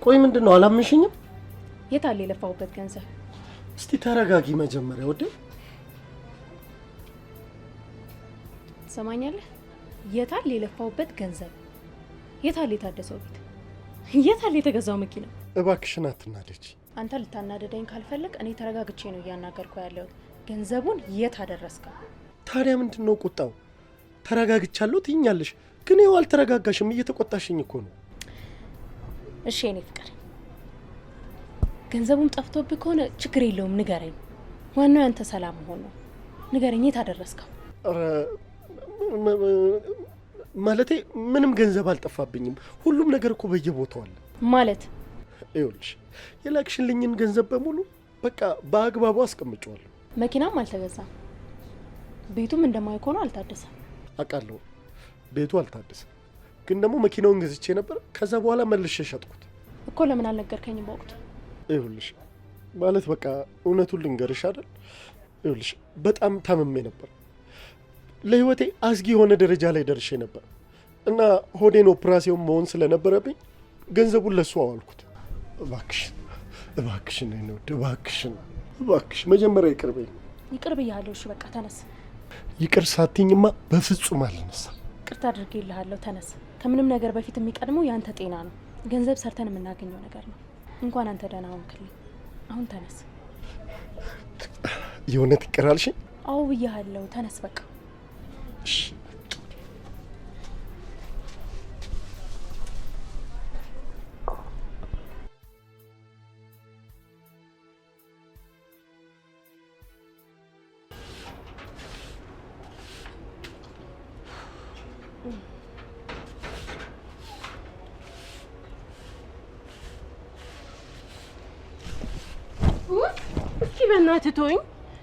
ቆይ ምንድን ነው አላምንሽኝም? የት አለ የለፋውበት ገንዘብ? እስቲ ተረጋጊ መጀመሪያ ወዴ። ሰማኛለህ? የት አለ የለፋውበት ገንዘብ? የት አለ የታደሰው ቤት? የት አለ የተገዛው መኪና? እባክሽን አትናደጂ። አንተ ልታናደደኝ ካልፈለግ እኔ ተረጋግቼ ነው እያናገርኩ ያለሁት። ገንዘቡን የት አደረስከው? ታዲያ ምንድን ነው ቁጣው? ተረጋግቻለሁ ትይኛለሽ፣ ግን ይኸው አልተረጋጋሽም። እየተቆጣሽኝ እኮ ነው። እሺ የኔ ፍቅር፣ ገንዘቡም ጠፍቶብህ ከሆነ ችግር የለውም ንገረኝ። ዋናው ያንተ ሰላም መሆን ነው። ንገረኝ፣ የት አደረስከው? ማለቴ ምንም ገንዘብ አልጠፋብኝም። ሁሉም ነገር እኮ በየቦታው አለ። ማለት ይኸውልሽ የላክሽልኝን ገንዘብ በሙሉ በቃ በአግባቡ አስቀምጨዋለሁ። መኪናም አልተገዛም፣ ቤቱም እንደማይኮነው አልታደሰም። አውቃለሁ ቤቱ አልታደሰም፣ ግን ደግሞ መኪናውን ገዝቼ ነበር። ከዛ በኋላ መልሼ ሸጥኩት እኮ። ለምን አልነገርከኝም በወቅቱ? ይኸውልሽ ማለት በቃ እውነቱን ልንገርሽ አይደል? ይኸውልሽ በጣም ታምሜ ነበር። ለህይወቴ አስጊ የሆነ ደረጃ ላይ ደርሼ ነበር እና ሆዴን ኦፕራሲዮን መሆን ስለነበረብኝ ገንዘቡን ለሱ አዋልኩት። እባክሽን እባክሽን ነው እባክሽ መጀመሪያ ይቅር በይኝ። ይቅር ብያለሁ። እሺ በቃ ተነስ። ይቅር ሳትይኝማ በፍጹም አልነሳም። ይቅርታ አድርጌልሃለሁ። ተነስ። ከምንም ነገር በፊት የሚቀድመው ያንተ ጤና ነው። ገንዘብ ሰርተን የምናገኘው ነገር ነው። እንኳን አንተ ደህና ሆንክልኝ። አሁን ተነስ። የእውነት ይቅር አልሽኝ? አዎ ብያለሁ። ተነስ በቃ። እሺ እስኪ በእናትህ ተወኝ።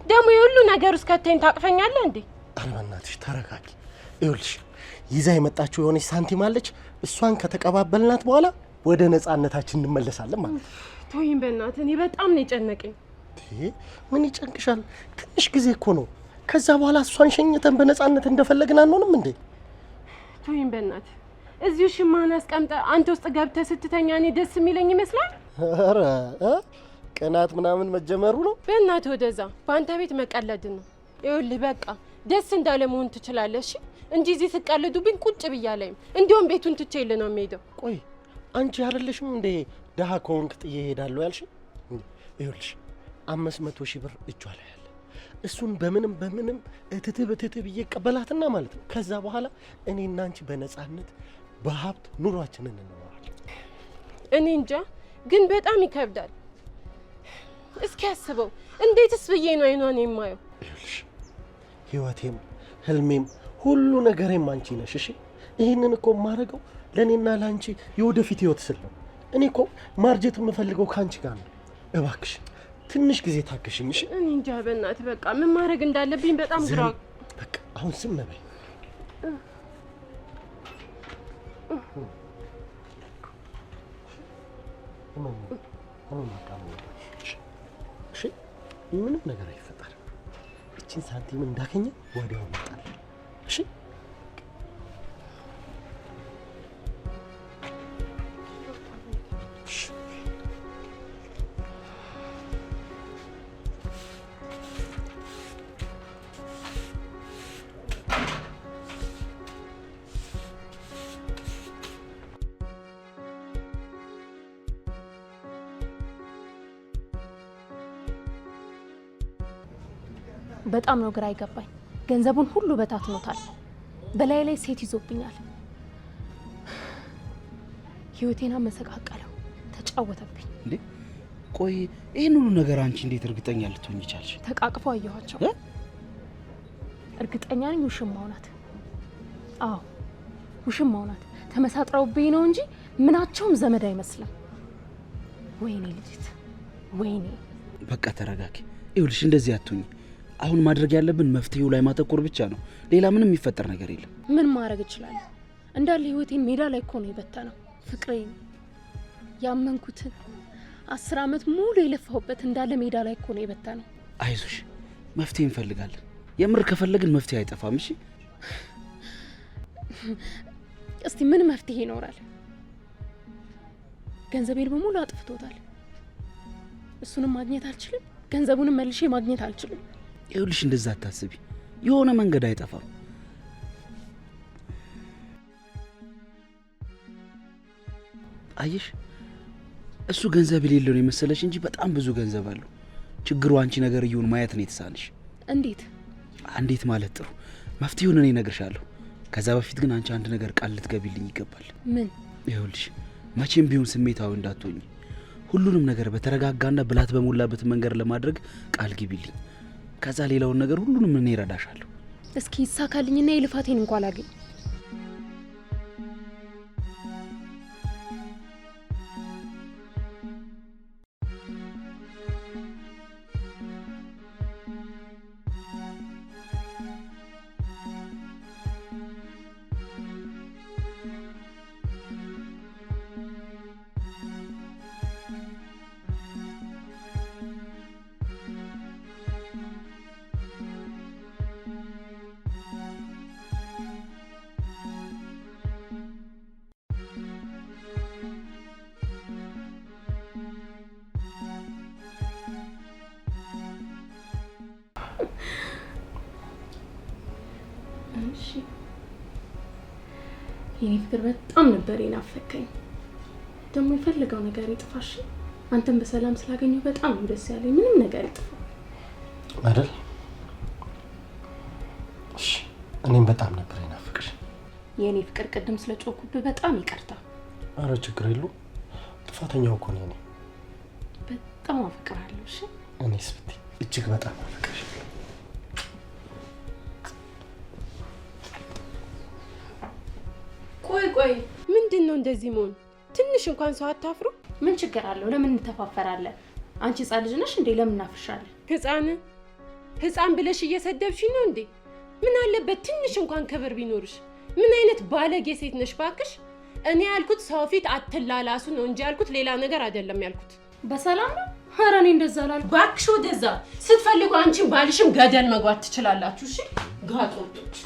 ደግሞ የሁሉ ነገር ውስጥ ከተኝ ታቅፈኛለህ እንዴ? ኧረ በእናትሽ ተረጋጊ። ይኸውልሽ ይዛ የመጣችው የሆነች ሳንቲም አለች። እሷን ከተቀባበልናት በኋላ ወደ ነፃነታችን እንመለሳለን ማለት ነው። ተወኝ በእናትህ፣ እኔ በጣም ነው የጨነቀኝ። ምን ይጨንቅሻል? ትንሽ ጊዜ እኮ ነው። ከዛ በኋላ እሷን ሸኝተን በነፃነት እንደፈለግን አንሆንም እንዴ? ተወኝ በእናትህ። እዚሁ ሽማን አስቀምጠህ አንተ ውስጥ ገብተህ ስትተኛ እኔ ደስ የሚለኝ ይመስላል? ኧረ ቅናት ምናምን መጀመሩ ነው። በእናትህ ወደዛ። በአንተ ቤት መቀለድ ነው። ይኸውልህ በቃ ደስ እንዳለ መሆን ትችላለህ እሺ፣ እንጂ እዚህ ስቀልዱብኝ ቁጭ ብያለሁም። እንዲሁም ቤቱን ትቼልህ ነው የምሄደው። ቆይ አንቺ አይደለሽም እንዴ ደሃ ከሆንክ ጥዬ እሄዳለሁ ያልሽ? ይኸውልሽ 500,000 ብር እጇ ላይ አለ። እሱን በምንም እትት ብዬ ቀበላትና ማለት ነው። ከዛ በኋላ እኔና አንቺ በነፃነት በሀብት ኑሯችንን እንኖራለን። እኔ እንጃ ግን በጣም ይከብዳል። እስኪ አስበው፣ እንዴትስ ብዬ ነው አይኗን የማየው? ይኸውልሽ ህይወቴም ህልሜም ሁሉ ነገሬም አንቺ ነሽ። እሺ ይህንን እኮ የማደርገው ለእኔና ለአንቺ የወደፊት ህይወት ስል ነው። እኔ እኮ ማርጀት የምፈልገው ከአንቺ ጋር ነው። እባክሽ ትንሽ ጊዜ ታገሽኝ። እሺ እኔ እንጃ በእናትህ በቃ ምን ማድረግ እንዳለብኝ በጣም ግራ። በቃ አሁን ዝም በይ። እሺ ምንም ነገር አይፈጠርም። እቺን ሳንቲም እንዳገኘ ወዲያው መጣል። እሺ በጣም ነው ግራ አይገባኝ። ገንዘቡን ሁሉ በታትኖታል። በላይ ላይ ሴት ይዞብኛል። ህይወቴን አመሰቃቀለው፣ ተጫወተብኝ። እንዴ ቆይ ይህን ሁሉ ነገር አንቺ እንዴት እርግጠኛ ልትሆኝ ቻልሽ? ተቃቅፎ አየኋቸው። እርግጠኛ ነኝ ውሽማው ናት። አዎ ውሽማው ናት። ተመሳጥረውብኝ ነው እንጂ ምናቸውም ዘመድ አይመስልም። ወይኔ ልጅት ወይኔ። በቃ ተረጋጊ። ይኸውልሽ እንደዚህ አትሁኝ። አሁን ማድረግ ያለብን መፍትሄው ላይ ማተኮር ብቻ ነው። ሌላ ምንም የሚፈጠር ነገር የለም። ምን ማድረግ እችላለሁ? እንዳለ ህይወቴን ሜዳ ላይ እኮ ነው የበተነው። ፍቅሬን፣ ያመንኩትን 10 ዓመት ሙሉ የለፋሁበት እንዳለ ሜዳ ላይ እኮ ነው የበተነው። አይዞሽ፣ መፍትሄ እንፈልጋለን። የምር ከፈለግን መፍትሄ አይጠፋም። እሺ እስቲ ምን መፍትሄ ይኖራል? ገንዘቤን በሙሉ አጥፍቶታል። እሱንም ማግኘት አልችልም፣ ገንዘቡንም መልሼ ማግኘት አልችልም። ይኸውልሽ እንደዛ አታስቢ። የሆነ መንገድ አይጠፋም። አየሽ እሱ ገንዘብ የሌለው ነው የመሰለሽ እንጂ በጣም ብዙ ገንዘብ አለው። ችግሩ አንቺ ነገር እየሆን ማየት ነው የተሳንሽ። እንዴት እንዴት ማለት ጥሩ። መፍትሄውን እኔ እነግርሻለሁ። ከዛ በፊት ግን አንቺ አንድ ነገር ቃል ልትገቢልኝ ይገባል። ምን? ይኸውልሽ መቼም ቢሆን ስሜታዊ እንዳትሆኝ። ሁሉንም ነገር በተረጋጋና ብላት በሞላበት መንገድ ለማድረግ ቃል ግቢልኝ። ከዛ ሌላውን ነገር ሁሉንም እኔ እረዳሻለሁ። እስኪ ይሳካልኝና የልፋቴን እንኳን አላገኝ። እሺ የኔ ፍቅር በጣም ነበር የናፈቀኝ። ደግሞ የፈለገው ነገር ይጥፋሽ። አንተን በሰላም ስላገኘሁ በጣም ነው ደስ ያለኝ። ምንም ነገር ይጥፋ አይደል? እሺ እኔም በጣም ነበር የናፈቀሽ። የኔ ፍቅር ቅድም ስለጮኩብህ በጣም ይቅርታ። አረ ችግር የለውም። ጥፋተኛው እኮ ነኝ። በጣም አፈቅርሃለሁ። እሺ እኔስ ብትይ እጅግ በጣም አፈቅርሽ። ቆይ ምንድነው እንደዚህ መሆን? ትንሽ እንኳን ሰው አታፍሩ? ምን ችግር አለው? ለምን እንተፋፈራለን? አንቺ ህፃን ልጅ ነሽ እንዴ? ለምን እናፍሻለን? ህፃን ብለሽ እየሰደብሽኝ ነው እንዴ? ምን አለበት ትንሽ እንኳን ክብር ቢኖርሽ? ምን አይነት ባለጌ ሴት ነሽ ባክሽ? እኔ ያልኩት ሰው ፊት አትላላሱ ነው እንጂ ያልኩት ሌላ ነገር አይደለም ያልኩት። በሰላም ነው? ኧረ እኔ እንደዛ አላልኩም። ባክሽ ወደዛ። ስትፈልጉ አንቺን ባልሽም ገደል መግባት ትችላላችሁ። እሺ ጋጦጦች።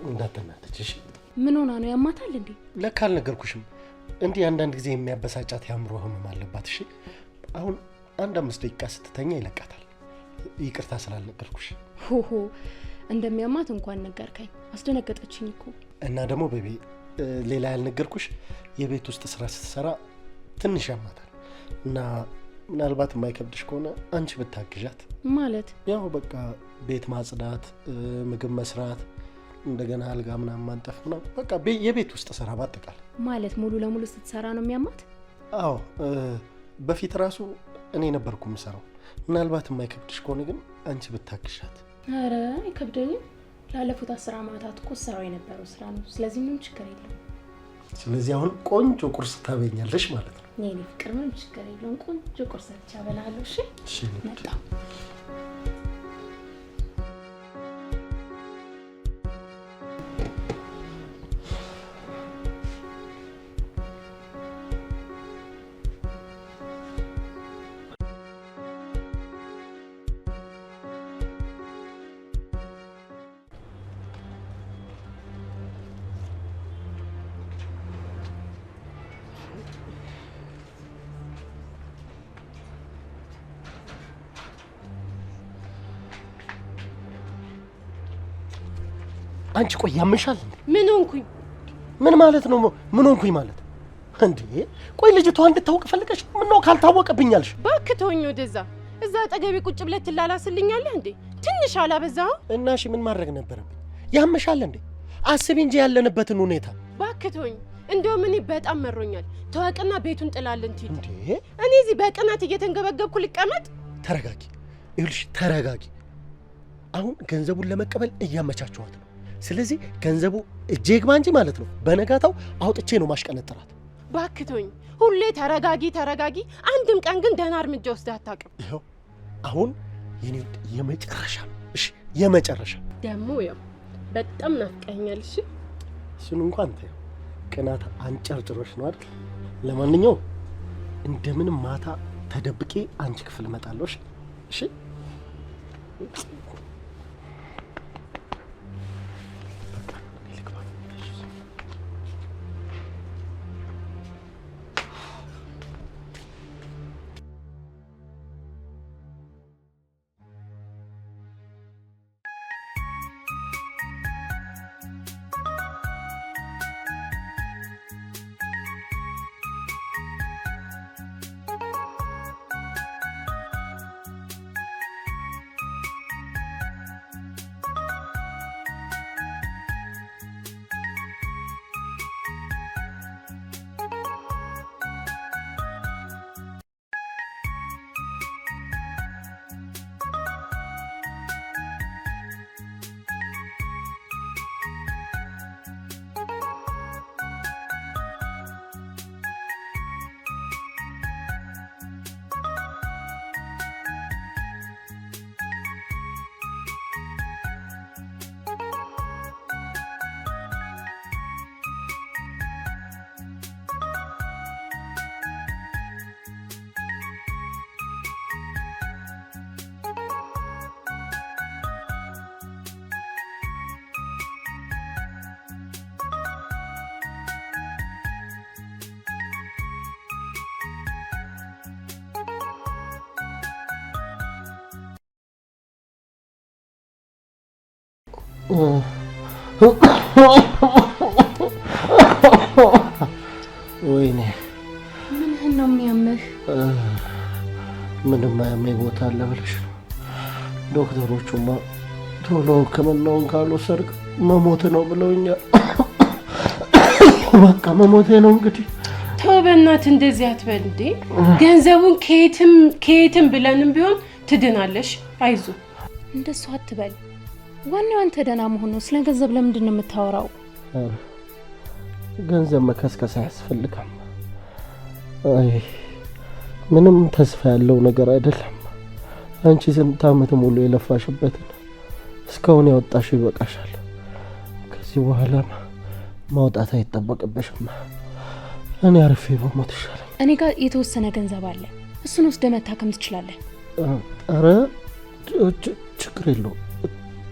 እንዳትናደጂ እሺ። ምን ሆና ነው? ያማታል እንዴ? ለካ አልነገርኩሽም። እንዲህ አንዳንድ ጊዜ የሚያበሳጫት ያምሮ ህመም አለባት። እሺ አሁን 5 ደቂቃ ስትተኛ ይለቃታል። ይቅርታ ስላልነገርኩሽ። ሆሆ እንደሚያማት እንኳን ነገርከኝ። አስደነገጠችኝ እኮ። እና ደግሞ ቤቢ ሌላ ያልነገርኩሽ የቤት ውስጥ ስራ ስትሰራ ትንሽ ያማታል እና ምናልባት የማይከብድሽ ከሆነ አንቺ ብታግዣት ማለት። ያው በቃ ቤት ማጽዳት፣ ምግብ መስራት፣ እንደገና አልጋ ምናምን ማንጠፍ ምናምን በቃ የቤት ውስጥ ስራ ባጠቃላይ ማለት ሙሉ ለሙሉ ስትሰራ ነው የሚያማት? አዎ በፊት ራሱ እኔ ነበርኩ የምሰራው። ምናልባት የማይከብድሽ ከሆነ ግን አንቺ ብታግዣት። ኧረ አይከብደኝም። ላለፉት 10 ዓመታት እኮ ስራው የነበረው ስራ ነው። ስለዚህ ምንም ችግር የለም። ስለዚህ አሁን ቆንጆ ቁርስ ታበኛለሽ ማለት ነው። የኔ ፍቅር ምንም ችግር የለውም። ቆንጆ ቁርስ ብቻ እበላለሁ። እሺ እሺ መጣ። አንቺ ቆይ ያምሻል እንዴ? ምን ሆንኩኝ? ምን ማለት ነው? ምን ሆንኩኝ ማለት እንዴ? ቆይ ልጅቷ እንድታውቅ ፈልገሽ ምን ነው ካልታወቀብኛልሽ? እባክህ ተወኝ ወደዛ። እዛ አጠገቤ ቁጭ ብለህ ትላላስልኛለህ እንዴ? ትንሽ አላበዛኸው? እና እሺ ምን ማድረግ ነበረብኝ? ያምሻል እንዴ? አስቢ እንጂ ያለንበትን ሁኔታ። እባክህ ተወኝ። እንደውም እኔ በጣም መሮኛል። ተወቅና ቤቱን ጥላልን ትይ እንዴ? እኔ እዚህ በቅናት እየተንገበገብኩ ልቀመጥ? ተረጋጊ። ይኸውልሽ ተረጋጊ። አሁን ገንዘቡን ለመቀበል እያመቻቸዋት ነው። ስለዚህ ገንዘቡ እጄ ይግባ እንጂ ማለት ነው በነጋታው አውጥቼ ነው ማሽቀነጥራት። እባክህ ተወኝ። ሁሌ ተረጋጊ። አንድም ቀን ግን ደህና እርምጃ ወስደህ አታውቅም። ይኸው አሁን የኔ የመጨረሻ እሺ፣ የመጨረሻ ደግሞ ያው በጣም ናፍቀኸኛል። እሺ እሱን እንኳን ተይው፣ ቅናት አንጨርጭሮሽ ነው አይደል? ለማንኛውም እንደምንም ማታ ተደብቄ አንቺ ክፍል እመጣለሁ። እሺ ወይኔ ምንህን ነው የሚያምህ? ምንም አያመኝ ቦታ አለ ብለሽ ነው? ዶክተሮቹማ ቶሎ ሕክምናውን ካልወሰድክ መሞት ነው ብለውኛል። በቃ መሞቴ ነው እንግዲህ። ተው በእናትህ እንደዚህ አትበል እንዴ። ገንዘቡን ከየትም ብለንም ቢሆን ትድናለሽ። አይዞ እንደሱ አትበል። ዋናው አንተ ደህና መሆን ነው። ስለ ገንዘብ ለምንድን ነው የምታወራው? ገንዘብ መከስከስ አያስፈልግም። አይ ምንም ተስፋ ያለው ነገር አይደለም። አንቺ ስንት ዓመት ሙሉ የለፋሽበትን እስካሁን ያወጣሽው ይበቃሻል። ከዚህ በኋላ ማውጣት አይጠበቅብሽም። እኔ አርፌ በሞት ይሻላል። እኔ ጋር የተወሰነ ገንዘብ አለ። እሱን ወስደህ መታከም ትችላለህ። ኧረ ችግር የለውም።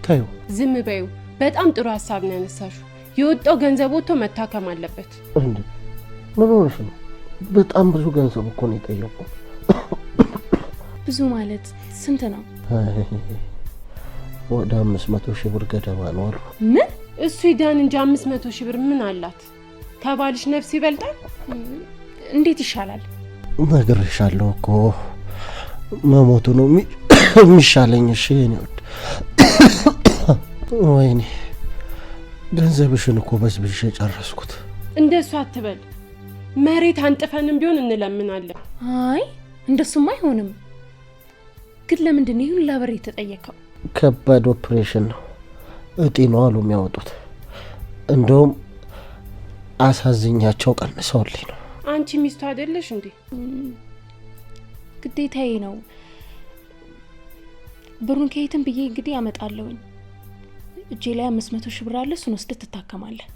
ታዩ ዝም በይው። በጣም ጥሩ ሀሳብ ነው ያነሳሽው። የወጣው ገንዘብ ወጥቶ መታከም አለበት። እንዴ ምን ሆነሽ ነው? በጣም ብዙ ገንዘብ እኮ ነው የጠየቁት። ብዙ ማለት ስንት ነው? ወደ 500 ሺህ ብር ገደማ ነው አሉ። ምን? እሱ ይዳን እንጂ 500 ሺህ ብር ምን አላት? ከባልሽ ነፍስ ይበልጣል። እንዴት ይሻላል? ነግሬሻለሁ እኮ መሞቱ ነው የሚሻለኝ። እሺ የኔ ወድ ወይኔ ገንዘብሽን እኮ በዝብዤ ጨረስኩት። እንደሱ አትበል። መሬት አንጥፈንም ቢሆን እንለምናለን። አይ እንደሱም አይሆንም። ግን ለምንድን ነው ይሁን ለብር የተጠየቀው? ከባድ ኦፕሬሽን ነው። እጢ ነው አሉ የሚያወጡት። እንደውም አሳዝኛቸው ቀንሰውልኝ ነው። አንቺ ሚስቱ አይደለሽ እንዴ? ግዴታዬ ነው። ብሩን ከየትም ብዬ እንግዲህ አመጣለሁኝ። እጄ ላይ 500 ሺህ ብር አለ። እሱን ወስደህ ትታከማለህ።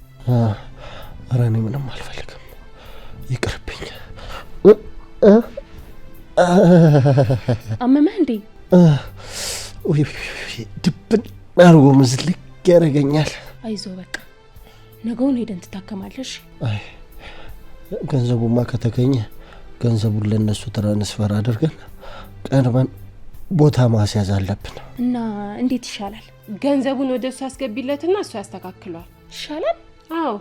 ኧረ እኔ ምንም አልፈልግም፣ ይቅርብኝ። አመመህ እንዴ? ድብን አርጎ ምዝልቅ ያደርገኛል። አይዞህ በቃ ነገውን ሄደን ትታከማለሽ። አይ ገንዘቡማ ከተገኘ ገንዘቡን ለነሱ ትራንስፈር አድርገን ቀድመን ቦታ ማስያዝ አለብን። እና እንዴት ይሻላል? ገንዘቡን ወደ እሱ አስገቢለትና እሱ ያስተካክለዋል። ይሻላል? አዎ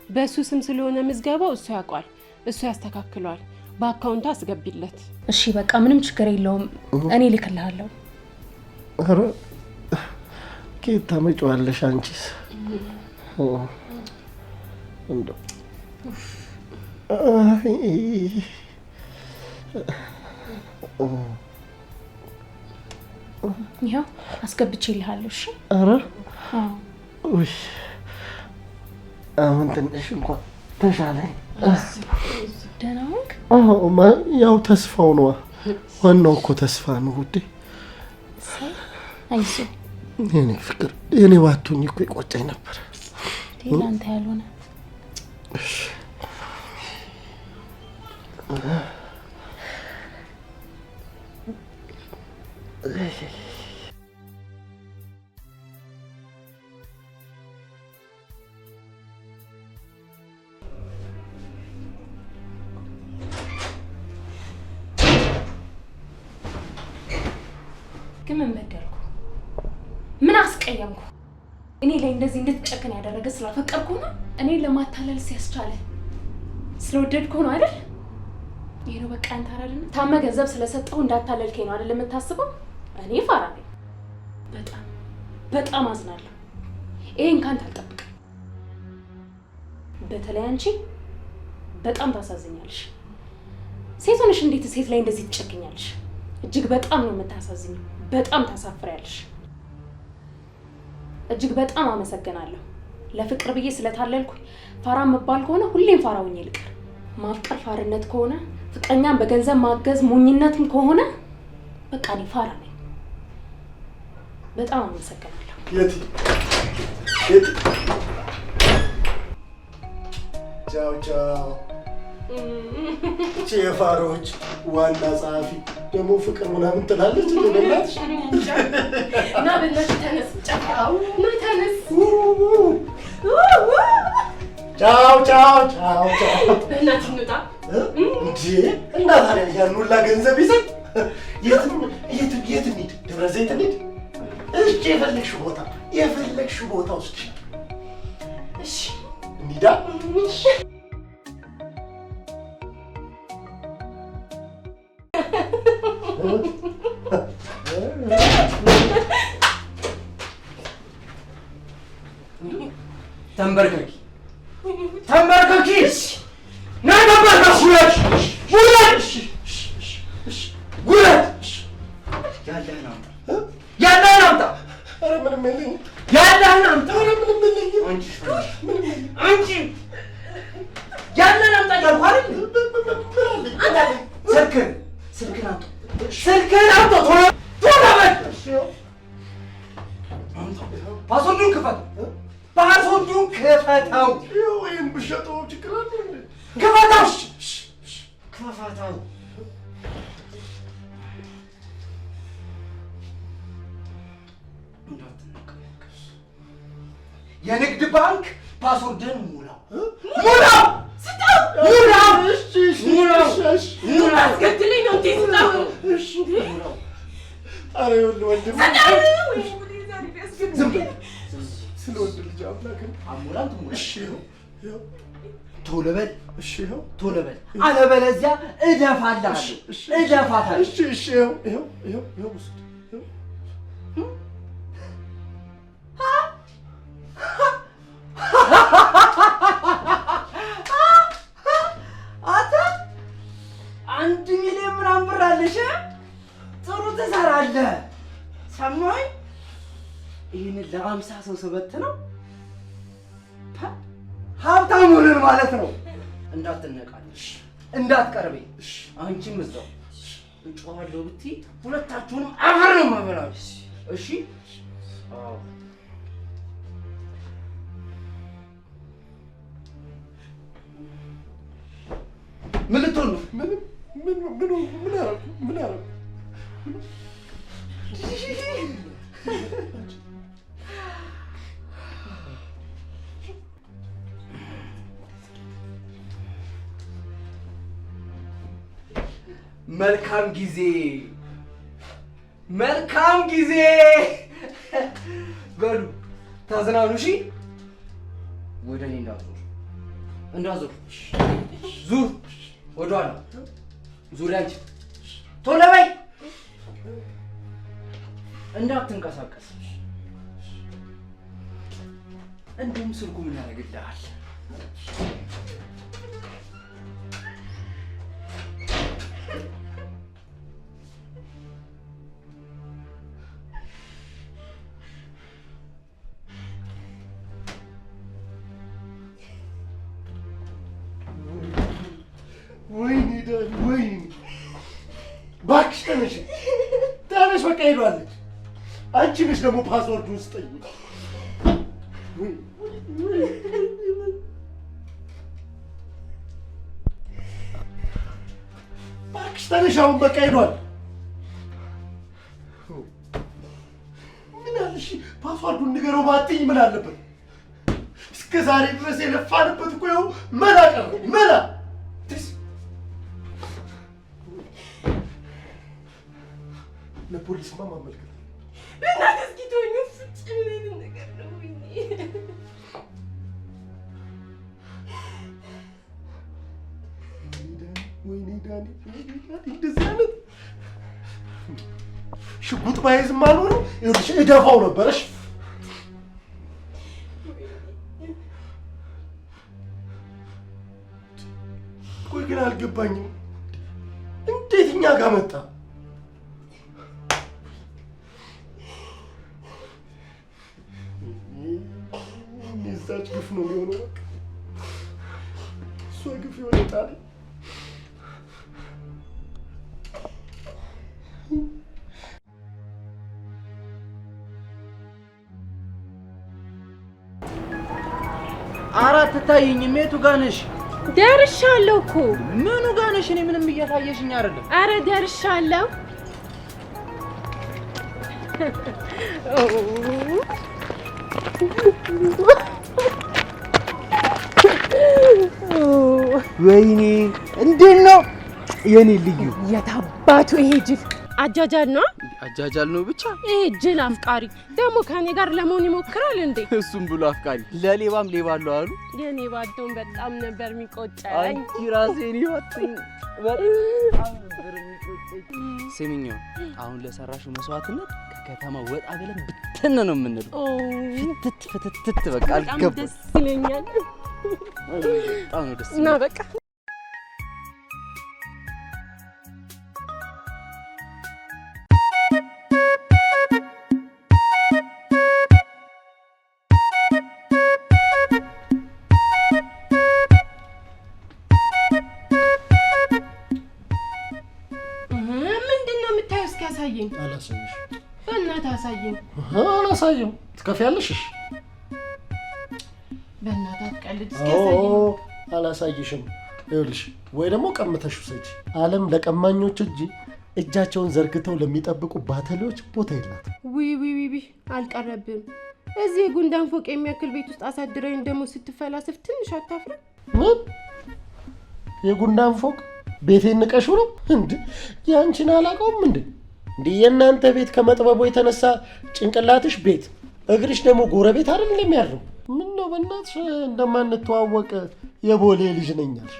በእሱ ስም ስለሆነ ምዝገባው እሱ ያውቋል፣ እሱ ያስተካክለዋል። በአካውንቱ አስገቢለት። እሺ በቃ ምንም ችግር የለውም። እኔ ልክልሃለሁ። ኧረ ከየት ታመጪዋለሽ አንቺስ? እንደው ይኸው አስገብቼልሃለሁ። እሺ ኧረ ውይ አሁን ትንሽ እንኳን ተሻለኝ። ደህና ሆንክ? ያው ተስፋው ነዋ። ዋናው እኮ ተስፋ ነው ውዴ። አይዞህ የኔ ፍቅር፣ የኔ ባቱኝ እኮ ይቆጨኝ ነበር። ለአንተ ያልሆነ ግን ምን በደልኩ? ምን አስቀየምኩ? እኔ ላይ እንደዚህ እንድትጨክን ያደረገ ስላፈቀርኩ ነው? እኔ ለማታለል ሲያስቻለ ስለወደድኩ ነው አይደል? ይሄ ነው በቃ። አንተ አይደል ታመ ገንዘብ ስለሰጠው እንዳታለልከኝ ነው አይደል የምታስበው? እኔ ፋራ ነኝ። በጣም አዝናለሁ። ይሄን ካንተ አልጠብቅም። በተለይ አንቺ በጣም ታሳዝኛለሽ። ሴት ሆነሽ እንዴት ሴት ላይ እንደዚህ ትጨክኛለሽ? እጅግ በጣም ነው የምታሳዝኝ። በጣም ታሳፍሪያለሽ። እጅግ በጣም አመሰግናለሁ። ለፍቅር ብዬ ስለታለልኩ ፋራ መባል ከሆነ ሁሌም ፋራውኝ ልቀር። ማፍቀር ፋርነት ከሆነ ፍቅረኛን በገንዘብ ማገዝ ሞኝነትም ከሆነ በቃ እኔ ፋራ ነኝ። በጣም አመሰግናለሁ። ቻው ቻው። የፋሮች ዋና ጸሐፊ ደግሞ ፍቅር ምናምን ትላለች። እንደበላች እና በእናትህ ተነስ፣ ጨፍራው እና ተነስ። ቻው ቻው ቻው ቻው። በእናትህ እንውጣ እንዴ! እና ታዲያ ያን ሁላ ገንዘብ ይዘን የት እንሂድ? ደብረ ዘይት እንሂድ? እሺ የፈለግሽው ቦታ የፈለግሽው ቦታ ወስድሻለሁ። እሺ እንሂዳ። ተንበርከኪ ተንበርከኪ ና ተንበርከኪ ጉረት ያለህን አምጣ ያለህን አምጣ ኧረ ምንም የለኝም ያለህን አምጣ ኧረ ምንም የለኝም አንቺ ያለህን አምጣ እያልኩ አይደል ስልክህን አምጣ ስልክህን አምጣ ቶሎ በል ፓስወርዱን ክፈተው ፓስወርዱን ክፈተው ወይም ብሸጠው ችግር አለ እንዴ ክፈተው ክፈተው የንግድ ባንክ ፓስወርድን ሙላው አስገድለኝ ነው እንዴ ስጣው ኧረ ይኸውልህ ወንድም ዝም በል ስለ ወንድ ልጅ አምላክን አሞላም ትሙላ እሺ ይኸው ቶሎ በል እሺ ይኸው ቶሎ በል አለበለዚያ እደፋልሃለሁ እደፋታለሁ እሺ ይኸው ውስጥ አንተ 1 ሚሊዮን ምናምን ብር አለሽ ጥሩ ትሰራለህ ሰማኝ ይህንን ለ50 ሰው ስበትነው ሀብታም ሆነን ማለት ነው እንዳትነቃለሽ እንዳትቀርበኝ አንቺም እዛው እጮሃለሁ ብትይ ሁለታችሁንም አፈር ነው የማበላሽ እሺ አዎ ምን ልትሆን ነው? ምን አደረኩ? መልካም ጊዜ በሉ ተዝናኑ እሺ ወደ እኔ እንዳዞር ዙር ወደኋላ ዙሪያ አንቺ ቶሎ በይ እንዳትንቀሳቀስ እንደውም ስልኩ ምን ያደርግልሃል ወይኔ እባክሽ ተነሽ በቃ ሄዷለች አንቺ ነሽ ደግሞ ፓስወርዱን ስጠኝ እባክሽ ተነሽ አሁን በቃ ሄዷል ምን አለሽ ፓስወርዱን ንገረው ባትይኝ ምን አለበት እስከ ዛሬ ድረስ የለፋንበት እኮ ይኸው መላ ቀረ መላ ለፖሊስ ማመልከት እናት እስኪ ተወኝ ፍጭም ነገር ነው ወይኔ ዳኒ እንደዚህ አይነት ሽጉጥ ባይዝም አልሆነው ይኸውልሽ እደፋው ነበረሽ ቆይ ግን አልገባኝም እንዴት እኛ ጋር መጣ የዛች ግፍ ነው የሚሆነው በቃ እሷ ግፍ የሆነ ጣል አራት ታይኝም የቱ ጋር ነሽ ደርሻለሁ እኮ ምኑ ጋር ነሽ እኔ ምንም እየታየሽኝ አይደለም አረ ደርሻለሁ ወይኔ እንዴት ነው የኔ ልዩ የታባቱ ይሄ ጅፍ አጃጃል ነው አጃጃል ነው ብቻ። ይሄ ጅል አፍቃሪ ደግሞ ከኔ ጋር ለመሆን ይሞክራል እንዴ? እሱም ብሎ አፍቃሪ ለሌባም ሌባ አለው አሉ። የኔ ባዶን በጣም ነበር የሚቆጨኝ። አንቺ ራሴን ይወጥኝ በጣም ነበር የሚቆጨኝ። ስሚኝ አሁን ለሰራሽው መስዋዕትነት ከከተማ ወጣ ብለን ብትን ነው የምንለው። ፍትት በቃ አልገባም። ደስ ይለኛል። በጣም ነው ደስ እና በቃ አሳየኝ። አላሳይሽ። በእናትህ አሳየኝ። አላሳየም። ትከፍያለሽ? እሺ በእናትህ አትቀልድ። እስኪ አሳየኝ። አላሳይሽም። ይኸውልሽ ወይ ደግሞ ቀምተሽ ውሰጂ። ዓለም ለቀማኞች እጃቸውን ዘርግተው ለሚጠብቁ ባተሌዎች ቦታ የላት። ዊ አልቀረብም። እዚህ የጉንዳን ፎቅ የሚያክል ቤት ውስጥ አሳድረኝ ደግሞ ስትፈላሰፍ ትንሽ አታፍርም? ምን የጉንዳን ፎቅ ቤቴን ንቀሽ ነው እንዴ? ያንቺን አላውቀውም እንዴ? እንዴ የእናንተ ቤት ከመጥበቡ የተነሳ ጭንቅላትሽ ቤት እግርሽ ደግሞ ጎረቤት አይደል እንደሚያርም? ምን ነው በእናትሽ እንደማንተዋወቅ የቦሌ ልጅ ነኛል።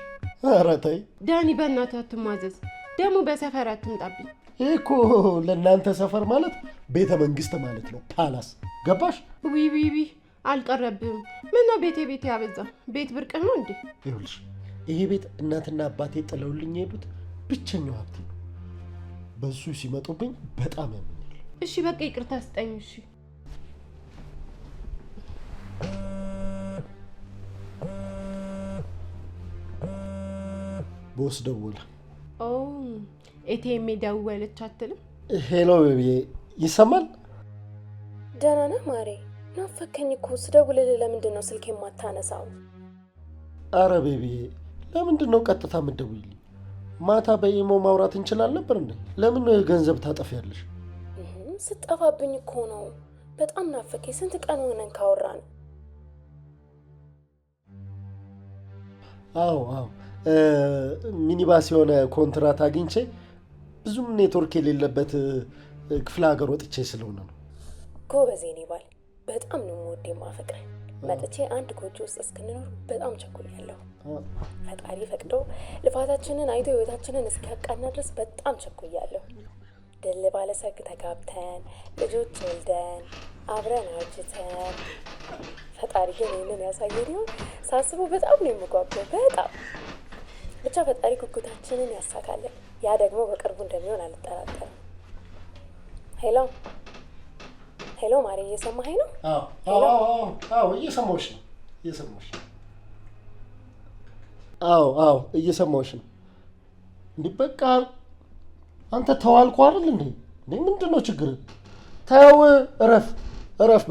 ኧረ ተይ ዳኒ፣ በእናትህ አትሟዘዝ። ደግሞ በሰፈር አትምጣብኝ። ይሄ እኮ ለእናንተ ሰፈር ማለት ቤተ መንግስት ማለት ነው። ፓላስ ገባሽ? ዊ አልቀረብም። ምን ነው ቤቴ ያበዛ። ቤት ብርቅ ነው እንዴ? ይኸውልሽ ይሄ ቤት እናትና አባቴ ጥለውልኝ የሄዱት ብቸኛው ሀብቴ ነው። በሱ ሲመጡብኝ በጣም ያመኛል። እሺ በቃ ይቅርታ ስጠኝ። እሺ ቦስ ደወለ። ኦ ኤቲኤም ደወለች አትልም? ሄሎ ቤቢዬ፣ ይሰማል? ደህና ነህ ማሬ? ናፈከኝ እኮ። ስደውልልህ ለምንድን ነው ስልክ የማታነሳው? አረ ቤቢዬ፣ ለምንድን ነው ቀጥታ የምትደውይልኝ? ማታ በኢሞ ማውራት እንችላል ነበር እንዴ? ለምን ገንዘብ ታጠፊያለሽ? ስጠፋብኝ እኮ ነው። በጣም ናፈከኝ። ስንት ቀን ሆነን ካወራን? አዎ ሚኒባስ የሆነ ኮንትራት አግኝቼ ብዙም ኔትወርክ የሌለበት ክፍለ ሀገር ወጥቼ ስለሆነ ነው። ጎበዝ የኔ ባል፣ በጣም ነው የምወድ የማፈቅር። መጥቼ አንድ ጎጆ ውስጥ እስክንኖር በጣም ቸኩያለሁ። ፈጣሪ ፈቅዶ ልፋታችንን አይቶ ህይወታችንን እስኪያቃና ድረስ በጣም ቸኩያለሁ። ድል ባለ ሰርግ ተጋብተን ልጆች ወልደን አብረን አርጅተን፣ ፈጣሪ ግን ይህንን ያሳየን ይሆን ሳስበው በጣም ነው የምጓጓው። በጣም ብቻ ፈጣሪ ጉጉታችንን ያሳካለን። ያ ደግሞ በቅርቡ እንደሚሆን አልጠራጠርም። ሄሎ ማሪ፣ እየሰማኸኝ ነው? አዎ እየሰማሁሽ ነው። እየሰማሁሽ ነው። እንዲህ በቃ አንተ ተዋልኩ አይደል እንዴ? ምንድን ነው ችግር? ተው፣ እረፍ።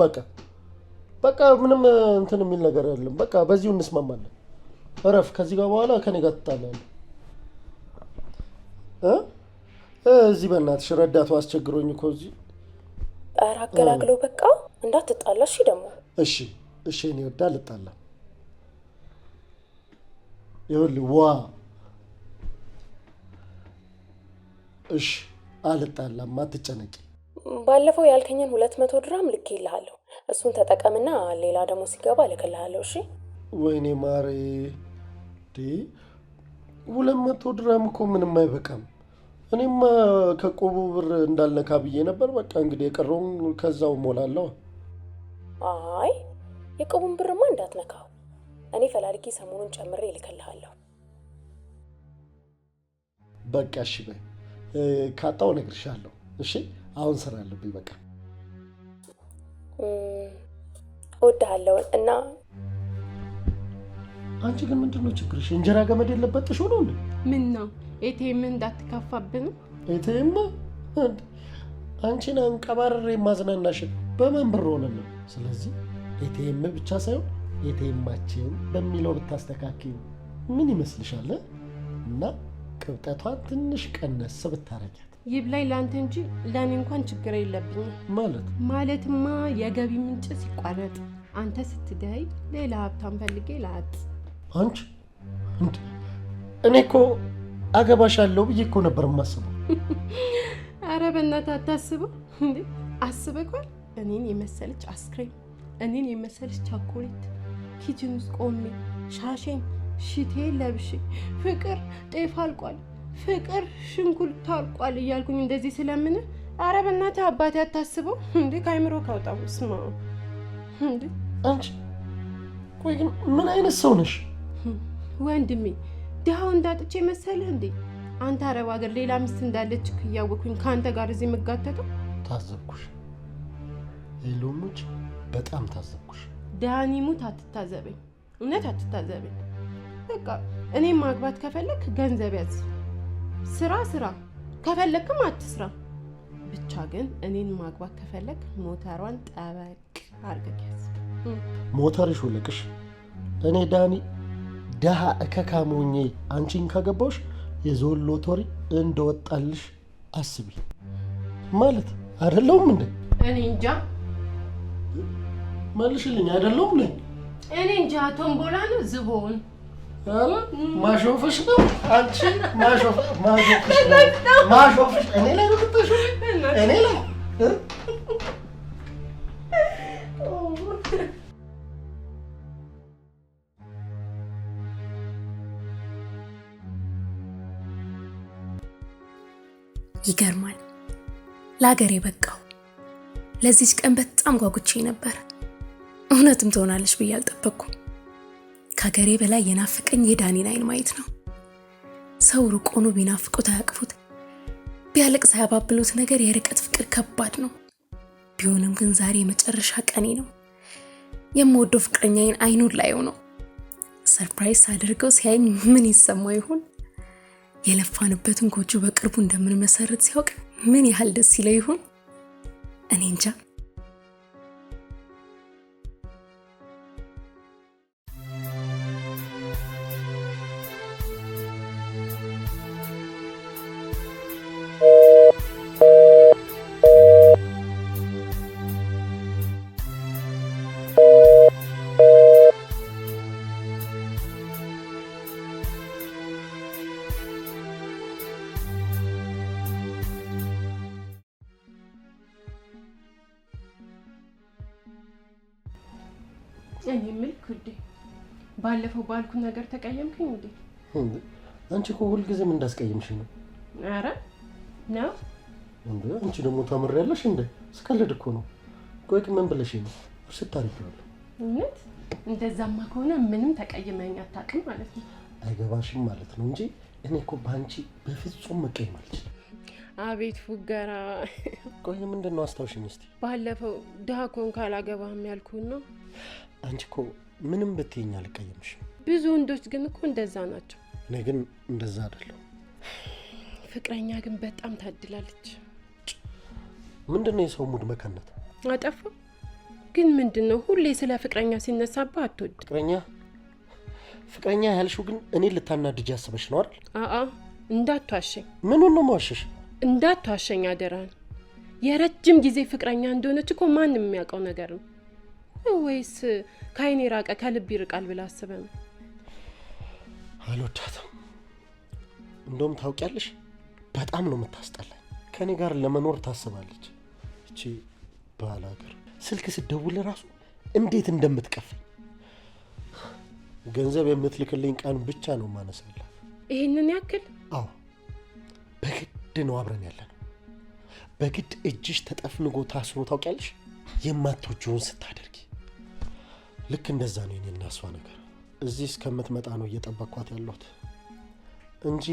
በቃ ምንም እንትን የሚል ነገር አይደለም። በቃ በዚሁ እንስማማለን። እረፍ። ከዚህ ጋር በኋላ ከኔ ጋር ትጣላለህ። እዚህ በእናትሽ ረዳቱ አስቸግሮኝ እኮ እዚህ። ኧረ አገላግለው በቃ እንዳትጣላ። እሺ ደግሞ እሺ እኔ ወዳ ልጣላ። ይኸውልህ እሺ አልጣላም፣ አትጨነቂ። ባለፈው ያልከኝን 200 ድራም ልኬልሃለሁ። እሱን ተጠቀምና ሌላ ደግሞ ሲገባ ልክልሃለሁ። እሺ ወይኔ ማሬ፣ 200 ድራም እኮ ምንም አይበቃም። እኔማ ከቆቡ ብር እንዳልነካ ብዬ ነበር። በቃ እንግዲህ የቀረውን ከዛው ሞላለሁ። አይ የቆቡን ብርማ እንዳትነካው። እኔ ፈላልጊ ሰሞኑን ጨምሬ ልክልሃለሁ። በቃ እሺ በይ፣ ካጣው እነግርሻለሁ። እሺ አሁን ስራ አለብኝ። በቃ እወድሃለሁ። እና አንቺ ግን ምንድነው ችግርሽ? እንጀራ ገመድ የለበትሽ ሆኖ እንዴ? ምን ነው ኤቲኤም እንዳትከፋብን? ኤቲኤም አንቺን አንቀባረሬ ማዝናናሽ በማን ብር ሆነ ነው? ስለዚህ ኤቲኤም ብቻ ሳይሆን ኤቲኤማችን በሚለው ብታስተካክዩ ምን ይመስልሻል? እና ቅብጠቷን ትንሽ ቀነስ ብታረጊያት። ይብላኝ ለአንተ እንጂ ለእኔ እንኳን ችግር የለብኝም። ማለትማ የገቢ ምንጭ ሲቋረጥ አንተ ስትደይ ሌላ ሀብታም ፈልጌ ላጥ። አንቺ እኔ እኮ አገባሻለሁ ብዬ እኮ ነበር የማስበው። አረ በእናትህ አታስበው እንዴ! አስበኳል። እኔን የመሰለች አስክሬም፣ እኔን የመሰለች ቻኮሌት ኪችን ውስጥ ቆሜ ሻሼን ሽቴን ለብሼ ፍቅር ጤፍ አልቋል፣ ፍቅር ሽንኩርት አልቋል እያልኩኝ እንደዚህ ስለምን አረ በእናትህ አባቴ አታስበው እንዴ! ከአይምሮ ካውጣው ስማ እንዴ! አንቺ ቆይ ግን ምን አይነት ሰው ነሽ ወንድሜ? ድሃው እንዳጥቼ መሰለህ እንዴ? አንተ አረብ ሀገር ሌላ ሚስት እንዳለች እያወኩኝ ከአንተ ጋር እዚህ የምጋተተው። ታዘብኩሽ ሄሎሞች፣ በጣም ታዘብኩሽ። ዳኒ ሙት አትታዘበኝ፣ እውነት አትታዘበኝ። በቃ እኔም ማግባት ከፈለክ ገንዘብ ያዝ፣ ስራ ስራ፣ ከፈለክም አትስራ። ብቻ ግን እኔን ማግባት ከፈለክ ሞተሯን ጠበቅ አድርገህ ያዝ። ሞተርሽ ወለቅሽ። እኔ ዳኒ ደሃ እከካሞኜ አንቺን ካገባሽ የዞን ሎተሪ እንደወጣልሽ አስቢ ማለት አይደለሁም እንዴ? እኔ እንጃ። መልሽልኝ። አይደለሁም ነኝ እኔ እንጃ። ቶምቦላ ነው ዝቦን? አረ ማሾፍሽ ነው አንቺ። ማሾፍሽ ነው ማሾፍሽ። እኔ ላይ ነው የምትጠሺው? እኔ ላይ ይገርማል። ለሀገሬ በቃው። ለዚች ቀን በጣም ጓጉቼ ነበር። እውነትም ትሆናለች ብዬ አልጠበቅኩም። ከሀገሬ በላይ የናፈቀኝ የዳኒን አይን ማየት ነው። ሰው ሩቅ ሆኖ ቢናፍቁት አያቅፉት፣ ቢያለቅስ አያባብሉት ነገር የርቀት ፍቅር ከባድ ነው። ቢሆንም ግን ዛሬ የመጨረሻ ቀኔ ነው። የምወደው ፍቅረኛዬን አይኑን ላየው ነው። ሰርፕራይዝ አድርገው ሲያየኝ ምን ይሰማው ይሆን? የለፋንበትን ጎጆ በቅርቡ እንደምንመሰርት ሲያውቅ ምን ያህል ደስ ይለው ይሆን? እኔ እንጃ። እኔ ምልክ ውዴ፣ ባለፈው ባልኩ ነገር ተቀየምከኝ እንዴ? አንቺ እኮ ሁልጊዜም እንዳስቀየምሽ ነው። አረ ነው እንዴ? አንቺ ደግሞ ታምሪያለሽ እንዴ? ስቀልድ እኮ ነው። ቆይ ምን ብለሽ ነው? ስታሪካለሁ። እውነት እንደዛማ ከሆነ ምንም ተቀየመኝ አታውቅም ማለት ነው። አይገባሽም ማለት ነው እንጂ እኔ እኮ ባንቺ በፍጹም መቀየም አልችልም። አቤት ፉገራ። ቆይ ምንድነው? አስታውሽኝ እስቲ። ባለፈው ድሃ ኮንክ አላገባህም ያልኩህን ነው። አንቺ እኮ ምንም ብትይኝ አልቀየምሽም። ብዙ ወንዶች ግን እኮ እንደዛ ናቸው። እኔ ግን እንደዛ አይደለም። ፍቅረኛ ግን በጣም ታድላለች። ምንድነው የሰው ሙድ መከነት? አጠፋ ግን ምንድነው ሁሌ ስለ ፍቅረኛ ሲነሳባ አትወድ? ፍቅረኛ ያልሽው ግን እኔ ልታናድጅ ያስበሽ ነው አይደል? አአ እንዳትዋሸኝ። ምኑን ነው ማዋሸሽ? እንዳትዋሸኝ አደራን። የረጅም ጊዜ ፍቅረኛ እንደሆነች እኮ ማንም የሚያውቀው ነገር ነው። ወይስ ከአይኔ ራቀ ከልብ ይርቃል ብላ አስበ ነው? አልወዳትም። እንደውም ታውቂያለሽ፣ በጣም ነው የምታስጠላኝ። ከኔ ጋር ለመኖር ታስባለች። እቺ ባላገር ስልክ ስደውል ራሱ እንዴት እንደምትቀፈኝ። ገንዘብ የምትልክልኝ ቀን ብቻ ነው ማነሳላ። ይሄንን ያክል? አዎ፣ በግድ ነው አብረን ያለነው። በግድ እጅሽ ተጠፍንጎ ታስሮ ታውቂያለሽ፣ የማትወጂውን ስታደርጊ። ልክ እንደዛ ነው የኔና እሷ ነገር። እዚህ እስከምትመጣ ነው እየጠበቅኳት ያለሁት እንጂ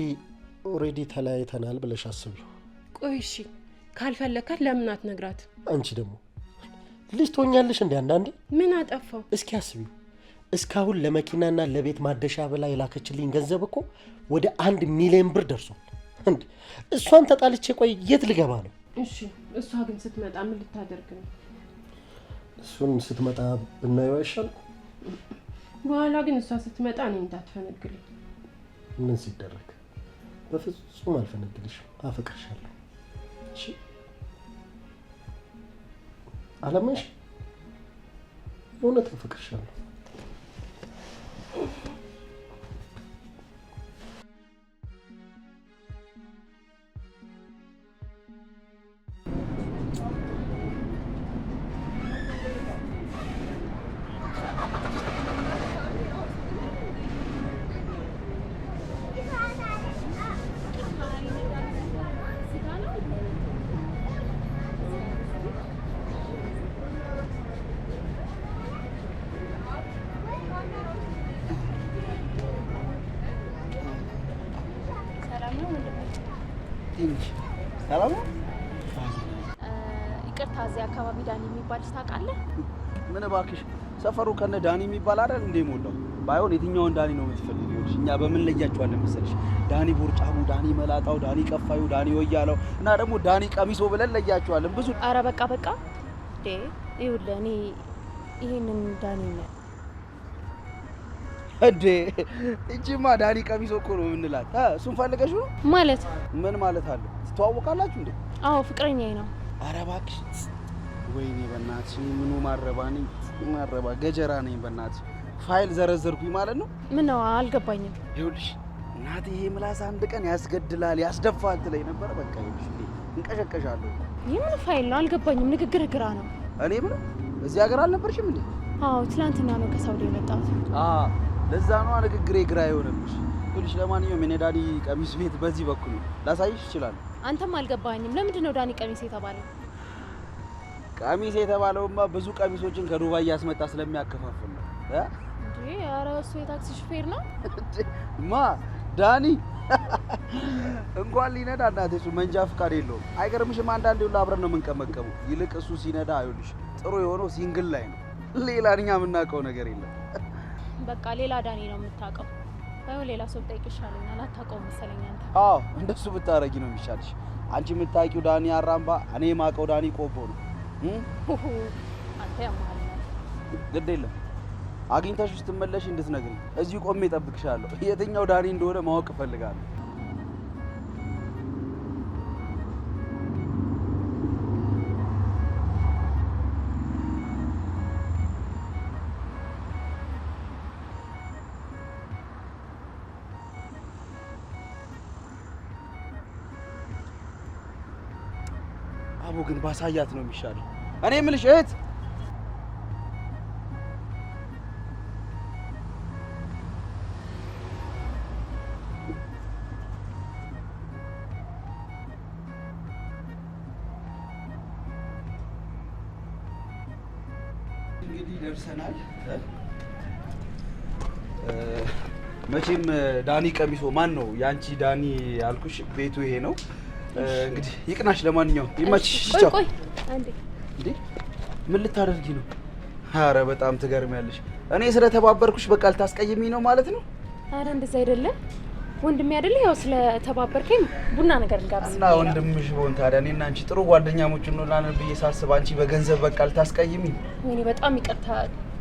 ኦሬዲ ተለያይተናል ብለሽ አስቢው። ቆይ እሺ ካልፈለካት ለምን አትነግራት? አንቺ ደግሞ ልጅ ትሆኛለሽ እንዴ? አንዳንዴ ምን አጠፋው? እስኪ አስቢው። እስካሁን ለመኪናና ለቤት ማደሻ ብላ የላከችልኝ ገንዘብ እኮ ወደ 1 ሚሊዮን ብር ደርሷል። እንዴ እሷን ተጣልቼ ቆይ የት ልገባ ነው? እሺ እሷ ግን ስትመጣ ምን ልታደርግ ነው? እሱን ስትመጣ ብናየው አይሻልም? በኋላ ግን እሷ ስትመጣ እኔ እንዳትፈነግልኝ። ምን ሲደረግ? በፍጹም አልፈነግልሽም። አፈቅርሻለሁ። እሺ አለመሽ እውነት አፈቅርሻለሁ። እንዴ ሰላም ነው? ይቅርታ፣ እዚህ አካባቢ ዳኒ የሚባል ታውቃለህ? ምን እባክሽ ሰፈሩ ከነ ዳኒ የሚባል አይደል እንዴ ሞላው? ባይሆን የትኛውን ዳኒ ነው የምትፈልጊው? እኛ በምን ለያቸዋለን መሰለሽ? ዳኒ ቦርጫሙ፣ ዳኒ መላጣው፣ ዳኒ ቀፋዩ፣ ዳኒ ወያለው እና ደግሞ ዳኒ ቀሚሶ ብለን ለያቸዋለን ብዙ። አረ በቃ ይኸውልህ እኔ ይሄንን ዳኒ ነው እንዴ እጂማ ዳኒ ቀሚሶ እኮ ነው የምንላት። እሱን ፈልገሽ ነው ማለት? ምን ማለት አለ? ትተዋወቃላችሁ እንዴ? አዎ ፍቅረኛዬ ነው። አረ እባክሽ ወይኔ በእናትሽ ምኑ ማረባ ገጀራ ነኝ በእናትሽ። ፋይል ዘረዘርኩኝ ማለት ነው። ምን ነው አልገባኝም። ይኸውልሽ እናቴ ይሄ ምላስ አንድ ቀን ያስገድላል ያስደፋል ትለኝ ነበር። በቃ ይኸውልሽ እንቀሸቀሻለሁ። የምን ፋይል ነው አልገባኝም። ንግግር ግራ ነው። እኔ ምን እዚህ ሀገር አልነበርሽም እንዴ? አዎ ትናንትና ነው ከሳውዲ የመጣሁት። ለዛ ነው ንግግሬ ግራ የሆነብሽ። ይኸውልሽ ለማንኛውም የኔ ዳኒ ቀሚስ ቤት በዚህ በኩል ነው፣ ላሳይሽ ይችላል። አንተም አልገባኝም። ለምንድን ነው ዳኒ ቀሚስ የተባለው? ቀሚስ የተባለውማ ብዙ ቀሚሶችን ከዱባይ ያስመጣ ስለሚያከፋፍል ነው። እንዴ ኧረ እሱ የታክሲ ሹፌር ነው። ማ ዳኒ እንኳን ሊነዳ እናቴ እሱ መንጃ ፍቃድ የለውም። አይገርምሽም? አንዳንዴ ሁሉ አብረን ነው የምንቀመቀመው። ይልቅ እሱ ሲነዳ አይውልሽ ጥሩ የሆነው ሲንግል ላይ ነው። ሌላ እኛ የምናውቀው ነገር የለም። በቃ ሌላ ዳኒ ነው የምታውቀው። ባይሆን ሌላ ሰው ጠይቅ ይሻለኛል። አታውቀውም መሰለኝ አንተ። እንደሱ ብታረጊ ነው የሚሻልሽ። አንቺ የምታውቂው ዳኒ አራምባ፣ እኔ የማውቀው ዳኒ ቆቦ ነው። አንተ ያማል። ግድ የለም አግኝተሽ ስትመለሽ እንድትነግሪኝ እዚሁ ቆሜ እጠብቅሻለሁ። የትኛው ዳኒ እንደሆነ ማወቅ እፈልጋለሁ። አቡ ግን ባሳያት ነው የሚሻለው። እኔ የምልሽ እህት እንግዲህ ደርሰናል። መቼም ዳኒ ቀሚሶ ማን ነው ያንቺ ዳኒ ያልኩሽ ቤቱ ይሄ ነው። እንግዲህ ይቅናሽ። ለማንኛውም ይመችሽ። ቆይ አንዴ። እንዴ ምን ልታደርጊ ነው? ኧረ በጣም ትገርሚያለሽ። እኔ ስለተባበርኩሽ በቃ ልታስቀይሚ ነው ማለት ነው? ኧረ እንደዛ አይደለም ወንድሜ አይደለ? ያው ስለተባበርከኝ ቡና ነገር እንጋብዝ እና ወንድምሽ ሆን ታዲያ እኔና አንቺ ጥሩ ጓደኛሞች እንሆናለን ብዬ ሳስብ አንቺ በገንዘብ በቃ ልታስቀይሚ? ወይኔ በጣም ይቅርታ፣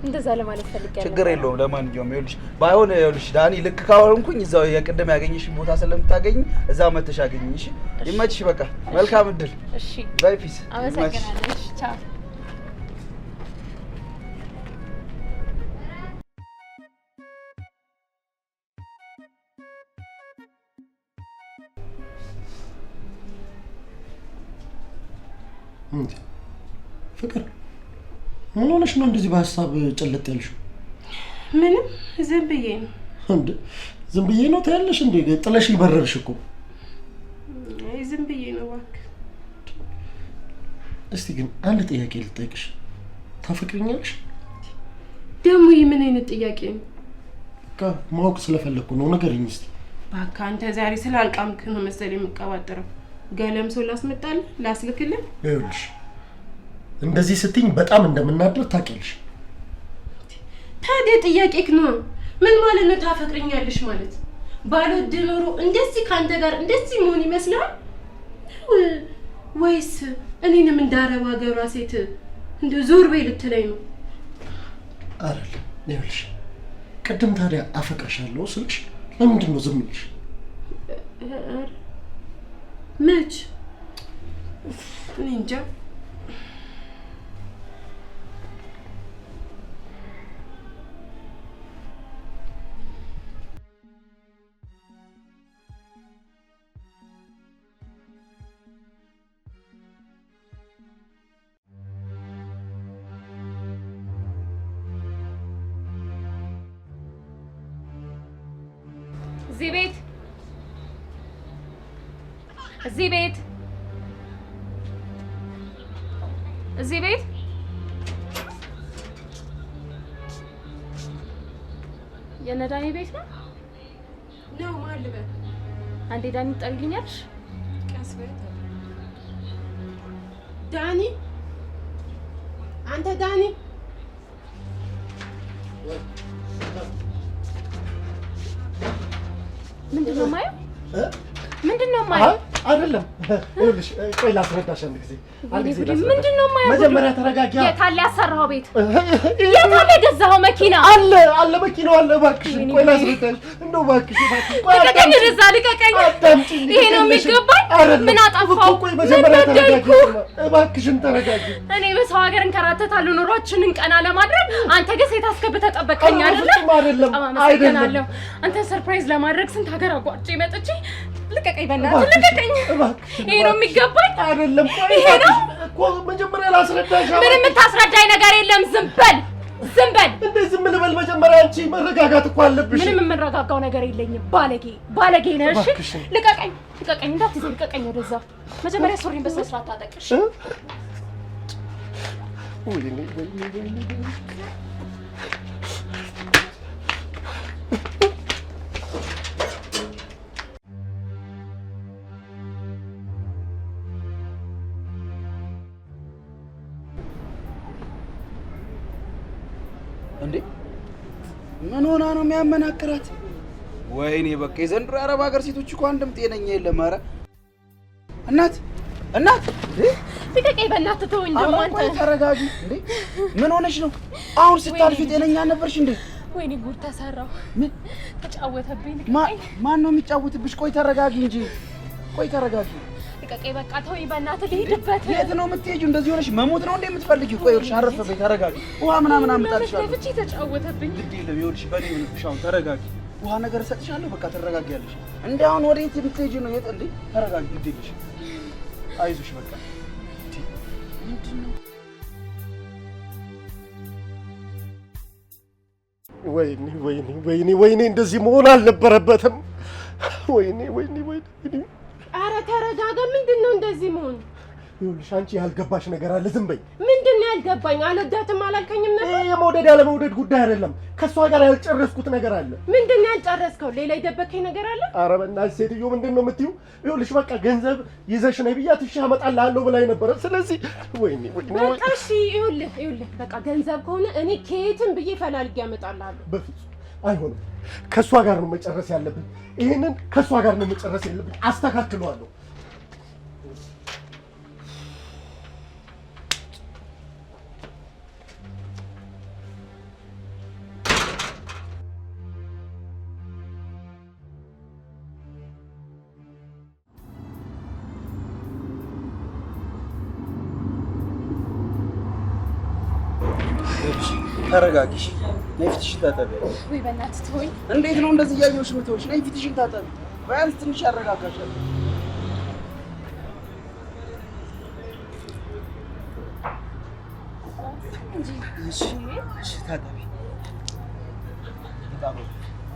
እንደዛ ለማለት ፈልጌያለሁ። ችግር የለውም። ለማንኛውም ይኸውልሽ ባይሆን ይኸውልሽ ዳኒ ልክ ካወርንኩኝ እዛው የቅድም ያገኘሽኝ ቦታ ስለምታገኝ እዛ መተሽ አገኘኝ። እሺ ይመችሽ። በቃ መልካም እድል። እሺ ባይ ፒስ። አመሰግናለሁ። እሺ ቻው። ፍቅር ምን ሆነሽ ነው እንደዚህ በሀሳብ ጭልጥ ያልሽው? ምንም ዝም ብዬ ነው። እንዴ ዝም ብዬ ነው ታያለሽ? እንዴ ጥለሽ ይበረርሽ እኮ። አይ ዝም ብዬ ነው እባክህ። እስቲ ግን አንድ ጥያቄ ልጠይቅሽ፣ ታፈቅሪኛለሽ? ደግሞ ይህ ምን አይነት ጥያቄ ነው? በቃ ማወቅ ስለፈለኩ ነው። ንገሪኝ እስቲ። እባክህ አንተ ዛሬ ስላልቃምክ ነው መሰለኝ የምቀባጥረው። ገለም ሰው ላስመጣልህ ላስልክልህ? ይኸውልሽ እንደዚህ ስትይኝ በጣም እንደምናደር ታውቂያለሽ። ታዲያ ጥያቄክ ነው ምን ማለት ነው? ታፈቅሪኛለሽ ማለት ባልወድ ኖሮ እንደዚህ ካንተ ጋር እንደዚህ መሆን ይመስላል ወይስ እኔንም እንዳረባ ገብራ ሴት እንደ ዞር በይ ልትለኝ ነው? አይደለም። ይኸውልሽ ቅድም ታዲያ አፈቅርሻለሁ ስልሽ ለምንድን ነው ዝም ያልሽ? መች እኔ እንጃ። እዚህ ቤት እዚህ ቤት እዚህ ቤት የነ ዳኒ ቤት ነው ነው ማልበ አንዴ ዳኒ ጠሪልኛልሽ? ቀስ ዳኒ አንተ ዳኒ ምንድነው ማየው? ምንድነው ማየው? አይደለም ይኸውልሽ፣ ቆይ ላስረዳሽ አንድ ጊዜ ምንድነው ማየው? መጀመሪያ ተረጋጊ። የታለ ያሰራው ቤት? የታለ የገዛው መኪና? አለ መኪናው አለ። እባክሽ ቆይ ላስረዳሽ። እንደው እባክሽ ልቀቀኝ፣ ወደዛ ልቀቀኝ። ይሄ ነው የሚገባኝ? ምን አጠፋው? ቆይ መጀመሪያ ተረጋጊ። እባክሽን ተረጋጊ። እኔ በሰው ሀገር እንከራተታለሁ ኑሯችንን ቀና ለማድረግ፣ አንተ ግን ሴት አስገብተህ ጠበቀኝ አይደለም? አመሰግናለሁ። አንተ ሰርፕራይዝ ለማድረግ ስንት ሀገር አቋርጬ መጥቼ ልቀቀኝ፣ በእናትህ ልቀቀኝ። ይሄ ነው የሚገባኝ? አይደለም ይሄ ነው እኮ መጀመሪያ ላስረዳሽ። ምንም የምታስረዳኝ ነገር የለም። ዝም በል ዝም በል። እንዴ ዝም ልበል? መጀመሪያ አንቺ መረጋጋት እኮ አለብሽ። ምንም የምረጋጋው ነገር የለኝም። ባለጌ ነህ። እሺ ልቀቀኝ፣ እንዳትይዘኝ፣ ልቀቀኝ ወደዛ። መጀመሪያ ሱሪን በስነ ስርዓት ታጠቅሽ። ወይኔ እንዴ ምን ሆና ነው የሚያመናክራት? ወይኔ በቃ የዘንድሮ የአረብ ሀገር ሴቶች እኮ አንድም ጤነኛ የለም። ኧረ እናት ልቀቀኝ፣ በእናትህ ተወኝ። ደግሞ አንተ ተረጋጊ። እንዴ ምን ሆነሽ ነው? አሁን ስታልፊ ጤነኛ ነበርሽ እንዴ? ወይኔ ጉድ ተሰራው። ምን ተጫወተብኝ? ማን ነው የሚጫወትብሽ? ቆይ ተረጋጊ እንጂ። ቆይ ተረጋጊ። ልቀቀኝ፣ በቃ ተወኝ፣ በእናትህ ልሂድበት። የት ነው የምትሄጂው? እንደዚህ ሆነሽ መሞት ነው እንዴ የምትፈልጊው? ቆይ ይኸውልሽ፣ አረፍ በይ፣ ተረጋጊ። ውሃ ምናምን አምጣልሻለሁ። ለፍቼ ተጫወተብኝ። ግድ የለም ይኸውልሽ፣ በኔ ምንሽ አሁን ተረጋጊ። ውሃ ነገር እሰጥሻለሁ። በቃ ትረጋጊያለሽ። እንዴ አሁን ወዴት የምትሄጂው ነው? የት እንዴ? ተረጋጊ፣ ግድ የለሽ። አይዞሽ በቃ። ምንድነው? ወይኔ እንደዚህ መሆን አልነበረበትም። ወይኔ ኧረ ተረጋጋ። ምንድን ነው እንደዚህ መሆን? ይኸውልሽ አንቺ ያልገባሽ ነገር አለ። ዝም በይ። ምንድን ነው ያልገባኝ? አልወዳትም አላልከኝም ነበር? የመውደድ ያለመውደድ ጉዳይ አይደለም። ከእሷ ጋር ያልጨረስኩት ነገር አለ። ምንድን ነው ያልጨረስከው? ሌላ የደበከኝ ነገር አለ? ኧረ በእናትሽ ሴትዮ ምንድን ነው የምትይው? ይኸውልሽ በቃ ገንዘብ ይዘሽ ነይ ብያት እሺ አመጣልሃለሁ ብላኝ ነበረ። ስለዚህ ወይኔ በቃ እሺ፣ ይኸውልህ በቃ ገንዘብ ከሆነ እኔ ከየትም ብዬ ፈላልጌ አመጣልሃለሁ። በፍጹም አይሆንም። ከእሷ ጋር ነው መጨረስ ያለብን። ይሄንን ከእሷ ጋር ነው መጨረስ ያለብን። አስተካክለዋለሁ። ተረጋጊሽ። ነይ ፊትሽን ታጠቢ። ወይ በእናትህ ተወኝ። እንዴት ነው እንደዚህ እያየሁሽ የምትሆንሽ? ነይ ፊትሽን ታጠቢ። ቢያንስ ትንሽ ያረጋጋሻል። እሺ ታጠቢ።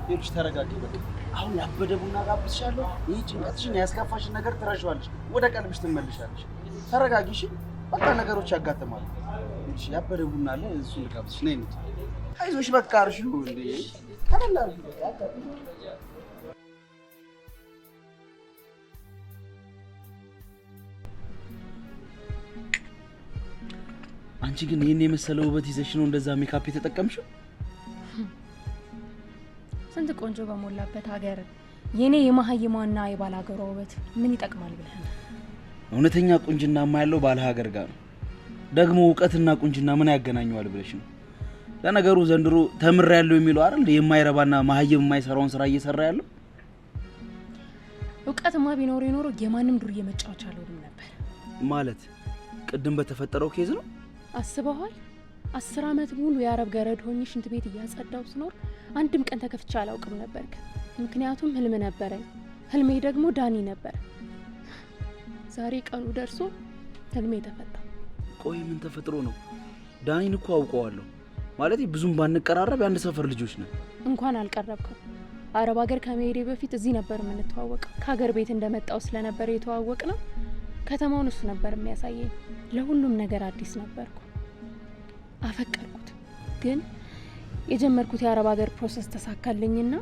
ይኸውልሽ ተረጋጊ በቃ። አሁን ያበደ ቡና ጋብዝሻለሁ። ይህ ጭንቀትሽን ያስከፋሽን ነገር ትረሺዋለሽ፣ ወደ ቀልብሽ ትመልሻለሽ። ተረጋጊ እሺ። በቃ ነገሮች ያጋጥማሉ። እሺ ያበደ ቡና አለ፣ እሱን ልጋብዝሽ። ነይ እንጂ። አይዞሽ በቃ አርሺው እንዴ ተበላሽ። አንቺ ግን ይሄን የመሰለ ውበት ይዘሽ ነው እንደዛ ሜካፕ የተጠቀምሽው? ስንት ቆንጆ በሞላበት ሀገር የኔ የመሀይሟና የባላገሯ ውበት ምን ይጠቅማል ብለህ ነው? እውነተኛ ቁንጅናማ ያለው ባለ ሀገር ጋር ነው። ደግሞ እውቀትና ቁንጅና ምን ያገናኘዋል ብለሽ ነው? ለነገሩ ዘንድሮ ተምሬያለሁ የሚለው አይደል የማይረባና መሀይም የማይሰራውን ስራ እየሰራ ያለው። እውቀትማ ቢኖር ይኖር የማንም ዱርዬ መጫወቻ አልሆንም ነበር። ማለት ቅድም በተፈጠረው ኬዝ ነው። አስበዋል? 10 ዓመት ሙሉ የአረብ ገረድ ሆኜ ሽንት ቤት እያጸዳው ስኖር አንድም ቀን ተከፍቼ አላውቅም ነበር። ምክንያቱም ህልም ነበረኝ። ህልሜ ደግሞ ዳኒ ነበር። ዛሬ ቀኑ ደርሶ ህልሜ ተፈታ። ቆይ ምን ተፈጥሮ ነው? ዳኒን እኮ አውቀዋለሁ። ማለት ብዙም ባንቀራረብ የአንድ ሰፈር ልጆች ነን። እንኳን አልቀረብከው። አረብ ሀገር ከመሄዴ በፊት እዚህ ነበር የምንተዋወቀው። ከሀገር ቤት እንደመጣው ስለነበር የተዋወቅ ነው። ከተማውን እሱ ነበር የሚያሳየኝ። ለሁሉም ነገር አዲስ ነበርኩ። አፈቀርኩት። ግን የጀመርኩት የአረብ ሀገር ፕሮሰስ ተሳካልኝና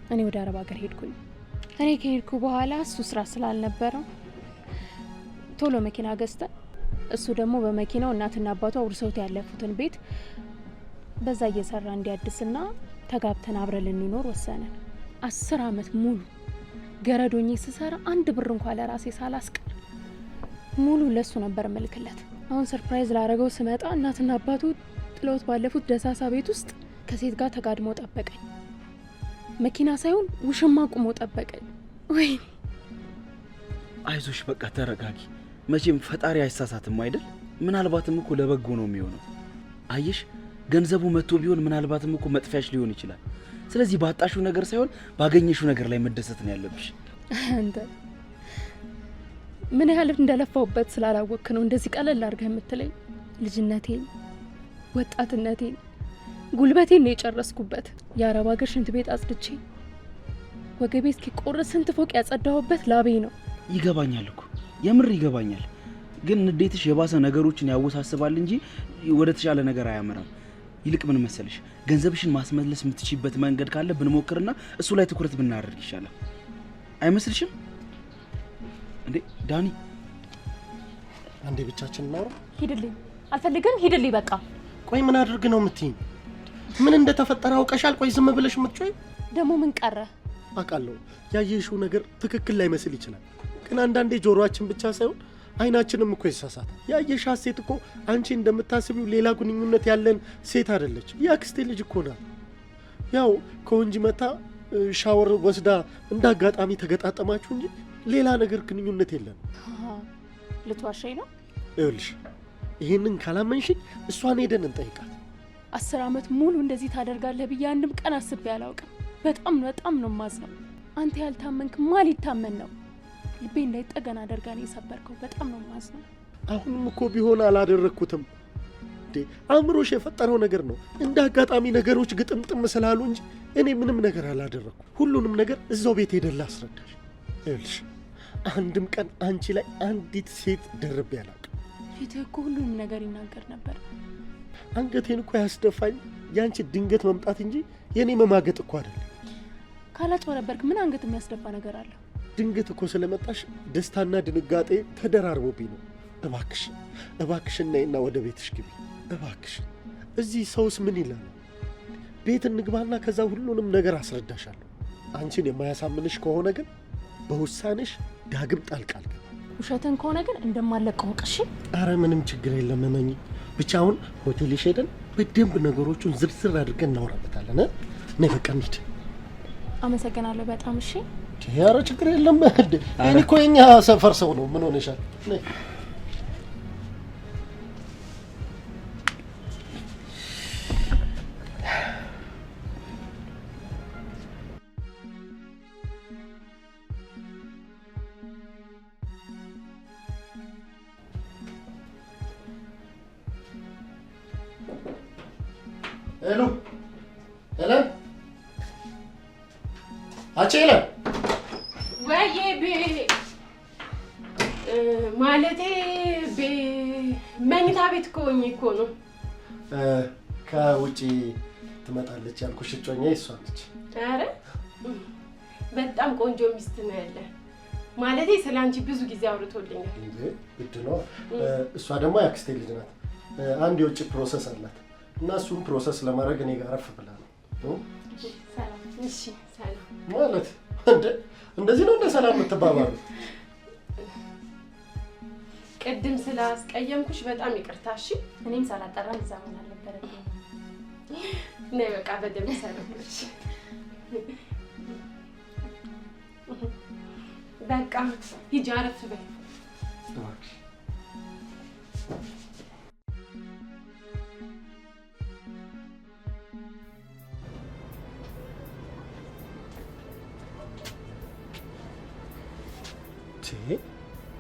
እኔ ወደ አረብ ሀገር ሄድኩኝ። እኔ ከሄድኩ በኋላ እሱ ስራ ስላልነበረው ቶሎ መኪና ገዝተን እሱ ደግሞ በመኪናው እናትና አባቱ አውርሰውት ያለፉትን ቤት በዛ እየሰራ እንዲያድስና ተጋብተን አብረን ልንኖር ወሰነን። 10 አመት ሙሉ ገረዶኜ ስሰራ አንድ ብር እንኳን ለራሴ ሳላስቀር ሙሉ ለሱ ነበር መልክለት። አሁን ሰርፕራይዝ ላረገው ስመጣ እናትና አባቱ ጥለውት ባለፉት ደሳሳ ቤት ውስጥ ከሴት ጋር ተጋድሞ ጠበቀኝ። መኪና ሳይሆን ውሽማ ቁሞ ጠበቀኝ። ወይ አይዞሽ በቃ ተረጋጊ። መቼም ፈጣሪ አይሳሳትም አይደል? ምናልባትም እኮ ለበጎ ነው የሚሆነው። አየሽ ገንዘቡ መጥቶ ቢሆን ምናልባትም እኮ መጥፊያሽ ሊሆን ይችላል። ስለዚህ ባጣሽው ነገር ሳይሆን ባገኘሽው ነገር ላይ መደሰት ነው ያለብሽ። አንተ ምን ያህል እንደለፋውበት ስላላወቅክ ነው እንደዚህ ቀለል አድርገህ የምትለኝ። ልጅነቴን፣ ወጣትነቴን፣ ጉልበቴን ነው የጨረስኩበት። የአረብ ሀገር ሽንት ቤት አጽድቼ ወገቤ እስኪቆርጥ ስንት ፎቅ ያጸዳሁበት ላቤ ነው። ይገባኛል እኮ የምር ይገባኛል። ግን ንዴትሽ የባሰ ነገሮችን ያወሳስባል እንጂ ወደ ተሻለ ነገር አያመራም። ይልቅ ምን መሰለሽ ገንዘብሽን ማስመለስ የምትችይበት መንገድ ካለ ብንሞክርና እሱ ላይ ትኩረት ብናደርግ ይሻላል። አይመስልሽም እንዴ ዳኒ? አንዴ ብቻችን እናውራ። ሂድልኝ። አልፈልግም። ሂድልኝ በቃ። ቆይ ምን አድርግ ነው የምትይኝ? ምን እንደተፈጠረ አውቀሻል? ቆይ ዝም ብለሽ የምትጮይ ደግሞ ምን ቀረ? አውቃለሁ ያየሽው ነገር ትክክል ላይመስል ይችላል። ግን አንዳንዴ ጆሮአችን ብቻ ሳይሆን አይናችንም እኮ ይሳሳታል። ያየሻት ሴት እኮ አንቺ እንደምታስቢው ሌላ ግንኙነት ያለን ሴት አይደለች። የአክስቴ ልጅ እኮ ናት። ያው ከወንጂ መታ ሻወር ወስዳ እንዳጋጣሚ ተገጣጠማችሁ እንጂ ሌላ ነገር ግንኙነት የለን። ልትዋሸኝ ነው? ይኸውልሽ ይህንን ካላመንሽኝ እሷን ሄደን እንጠይቃት። 10 አመት ሙሉ እንደዚህ ታደርጋለህ ብዬ አንድም ቀን አስቤ አላውቅም። በጣም ነው የማዝነው። አንተ ያልታመንክ ማን ሊታመን ነው? ልቤ እንዳይጠገን አደርጋ ነው የሰበርከው። በጣም ነው የማዝነው። አሁንም እኮ ቢሆን አላደረግኩትም። አእምሮሽ የፈጠረው ነገር ነው። እንደ አጋጣሚ ነገሮች ግጥምጥም ስላሉ እንጂ እኔ ምንም ነገር አላደረግኩም። ሁሉንም ነገር እዛው ቤት ሄደን ላስረዳሽ። ይኸውልሽ አንድም ቀን አንቺ ላይ አንዲት ሴት ደርቤ አላውቅም። ፊትህ እኮ ሁሉንም ነገር ይናገር ነበር። አንገቴን እኮ ያስደፋኝ ያንቺ ድንገት መምጣት እንጂ የኔ መማገጥ እኮ አይደለም። ካላጭበረበርክ ምን አንገት የሚያስደፋ ነገር አለ? ድንገት እኮ ስለመጣሽ ደስታና ድንጋጤ ተደራርቦብኝ ነው። እባክሽን ነይና ወደ ቤትሽ ግቢ እባክሽ። እዚህ ሰውስ ምን ይላል? ቤት እንግባና ከዛ ሁሉንም ነገር አስረዳሻለሁ። አንቺን የማያሳምንሽ ከሆነ ግን በውሳኔሽ ዳግም ጣልቃ አልገባም። ውሸትን ከሆነ ግን እንደማለቀው እሺ? አረ ምንም ችግር የለም እመኚ። ብቻ አሁን ሆቴልሽ ሄደን በደንብ ነገሮቹን ዝርዝር አድርገን እናወራበታለን። ነይ በቃ እንሂድ። አመሰግናለሁ በጣም። እሺ ኧረ ችግር የለም። እኔ እኮ የኛ ሰፈር ሰው ነው። ምን ሆነሻል? ነይ ሄሎ ሄለን አቼለ ወይዬ ማለቴ መኝታ ቤት ከሆኜ እኮ ነው። ከውጪ ትመጣለች ያልኩሽ እጮኛዬ እሷ ነች። አረ በጣም ቆንጆ ሚስት ነው ያለ። ማለቴ ስለአንቺ ብዙ ጊዜ አውርቶልኛል። እንዴ ግድ ነው። እሷ ደግሞ ያክስቴ ልጅ ናት። አንድ የውጭ ፕሮሰስ አላት እና እሱን ፕሮሰስ ለማድረግ እኔ ጋር አረፍ ብላ ነው። ሰላም። እሺ ሰላም ማለት እንደዚህ ነው እንደ ሰላም የምትባባሉ? ቅድም ስላስቀየምኩሽ በጣም ይቅርታ። እሺ እኔም ሳላጠራ እንደዛ መሆን አልነበረብኝም። ነይ በቃ በደንብ ሰላምሽ። በቃ ሂጂ አረፍ በይ።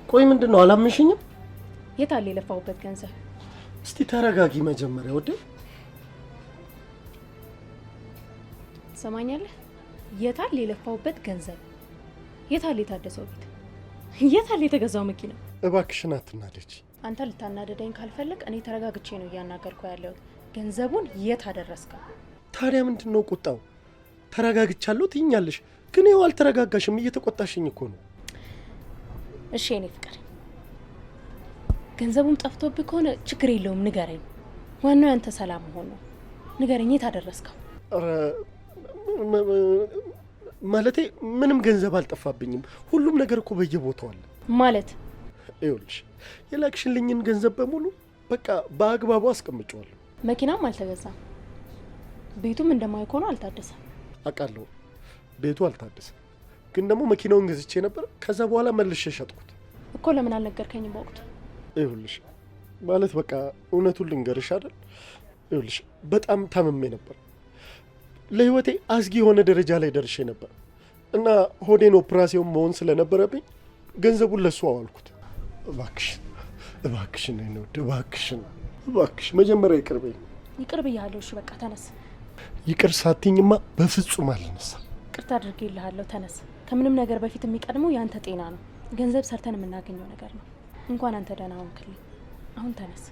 ቆይ ምንድን ነው አላምንሽኝም? የት አለ የለፋውበት ገንዘብ? እስቲ ተረጋጊ መጀመሪያ ወዴ። ሰማኛለህ? የት አለ የለፋውበት ገንዘብ? የት አለ የታደሰው ቤት? የት አለ የተገዛው መኪና? እባክሽን አትናደጂ። አንተ ልታናደደኝ ካልፈለግ እኔ ተረጋግቼ ነው እያናገርኩ ያለሁት። ገንዘቡን የት አደረስከው? ታዲያ ምንድን ነው ቁጣው? ተረጋግቻለሁ ትይኛለሽ። ግን ይኸው አልተረጋጋሽም፣ እየተቆጣሽኝ እኮ ነው። እሺ የኔ ፍቅር ገንዘቡም ጠፍቶብህ ከሆነ ችግር የለውም ንገረኝ። ዋናው ያንተ ሰላም መሆን ነው። ንገረኝ የት አደረስከው? ማለቴ ምንም ገንዘብ አልጠፋብኝም። ሁሉም ነገር እኮ በየቦታው አለ። ማለት ይኸውልሽ የላክሽልኝን ገንዘብ በሙሉ በቃ በአግባቡ አስቀምጨዋለሁ። መኪናም አልተገዛም፣ ቤቱም እንደማይኮነው አልታደሰም። አውቃለሁ ቤቱ አልታደሰም፣ ግን ደግሞ መኪናውን ገዝቼ ነበር። ከዛ በኋላ መልሼ ሸጥኩት እኮ። ለምን አልነገርከኝም በወቅቱ? ይኸውልሽ ማለት በቃ እውነቱን ልንገርሽ አይደል? ይኸውልሽ በጣም ታምሜ ነበር። ለህይወቴ አስጊ የሆነ ደረጃ ላይ ደርሼ ነበር እና ሆዴን ኦፕራሲዮን መሆን ስለነበረብኝ ገንዘቡን ለሱ አዋልኩት። እባክሽን ነው እባክሽ መጀመሪያ ይቅር በይኝ። ይቅር ብያለሁ። እሺ በቃ ተነስ። ይቅር ሳትይኝማ በፍጹም አልነሳም። ይቅርታ አድርጌልሃለሁ። ተነስ። ከምንም ነገር በፊት የሚቀድመው ያንተ ጤና ነው። ገንዘብ ሰርተን የምናገኘው ነገር ነው። እንኳን አንተ ደህና ሆንክልኝ። አሁን ተነስ።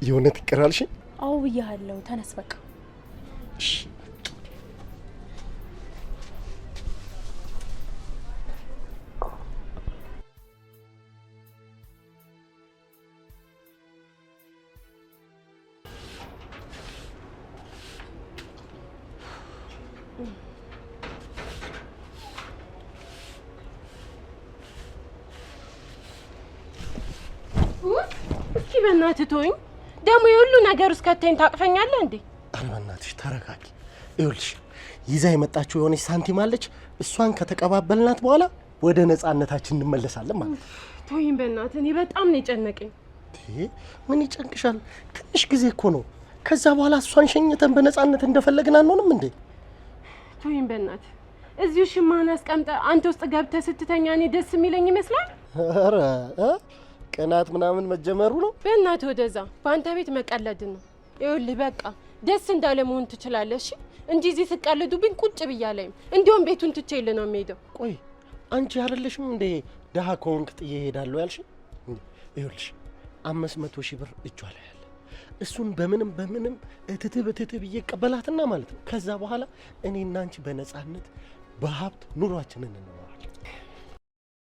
የእውነት ይቅር አልሽኝ? አዎ ብያለሁ። ተነስ በቃ። እሺ እስኪ በእናትህ ተወኝ። ደግሞ የሁሉ ነገር ውስጥ ከተኝ ታቅፈኛለህ እንዴ? ኧረ በእናትሽ ተረጋጊ። ይኸውልሽ ይዛ የመጣችው የሆነች ሳንቲም አለች። እሷን ከተቀባበልናት በኋላ ወደ ነፃነታችን እንመለሳለን ማለት ነው። ተወኝ በእናትህ፣ እኔ በጣም ነው የጨነቀኝ። ምን ይጨንቅሻል? ትንሽ ጊዜ እኮ ነው። ከዛ በኋላ እሷን ሸኝተን በነፃነት እንደፈለግን አንሆንም እንዴ? ተወኝ በእናትህ። እዚሁ ሽማን አስቀምጠህ አንተ ውስጥ ገብተህ ስትተኛ እኔ ደስ የሚለኝ ይመስላል? ኧረ ቅናት ምናምን መጀመሩ ነው። በእናትህ ወደዛ። በአንተ ቤት መቀለድ ነው። ይኸውልህ በቃ ደስ እንዳለ መሆን ትችላለህ እሺ፣ እንጂ እዚህ ስቀልዱብኝ ቁጭ ብያለሁም። እንዲሁም ቤቱን ትቼልህ ነው የምሄደው። ቆይ አንቺ አይደለሽም እንዴ ደሃ ከሆንክ ጥዬ እሄዳለሁ ያልሽ? ይኸውልሽ 500,000 ብር እጇ ላይ አለ። እሱን በምንም እትት ብዬ ቀበላትና ማለት ነው። ከዛ በኋላ እኔና አንቺ በነፃነት በሀብት ኑሯችንን እንኖራለን።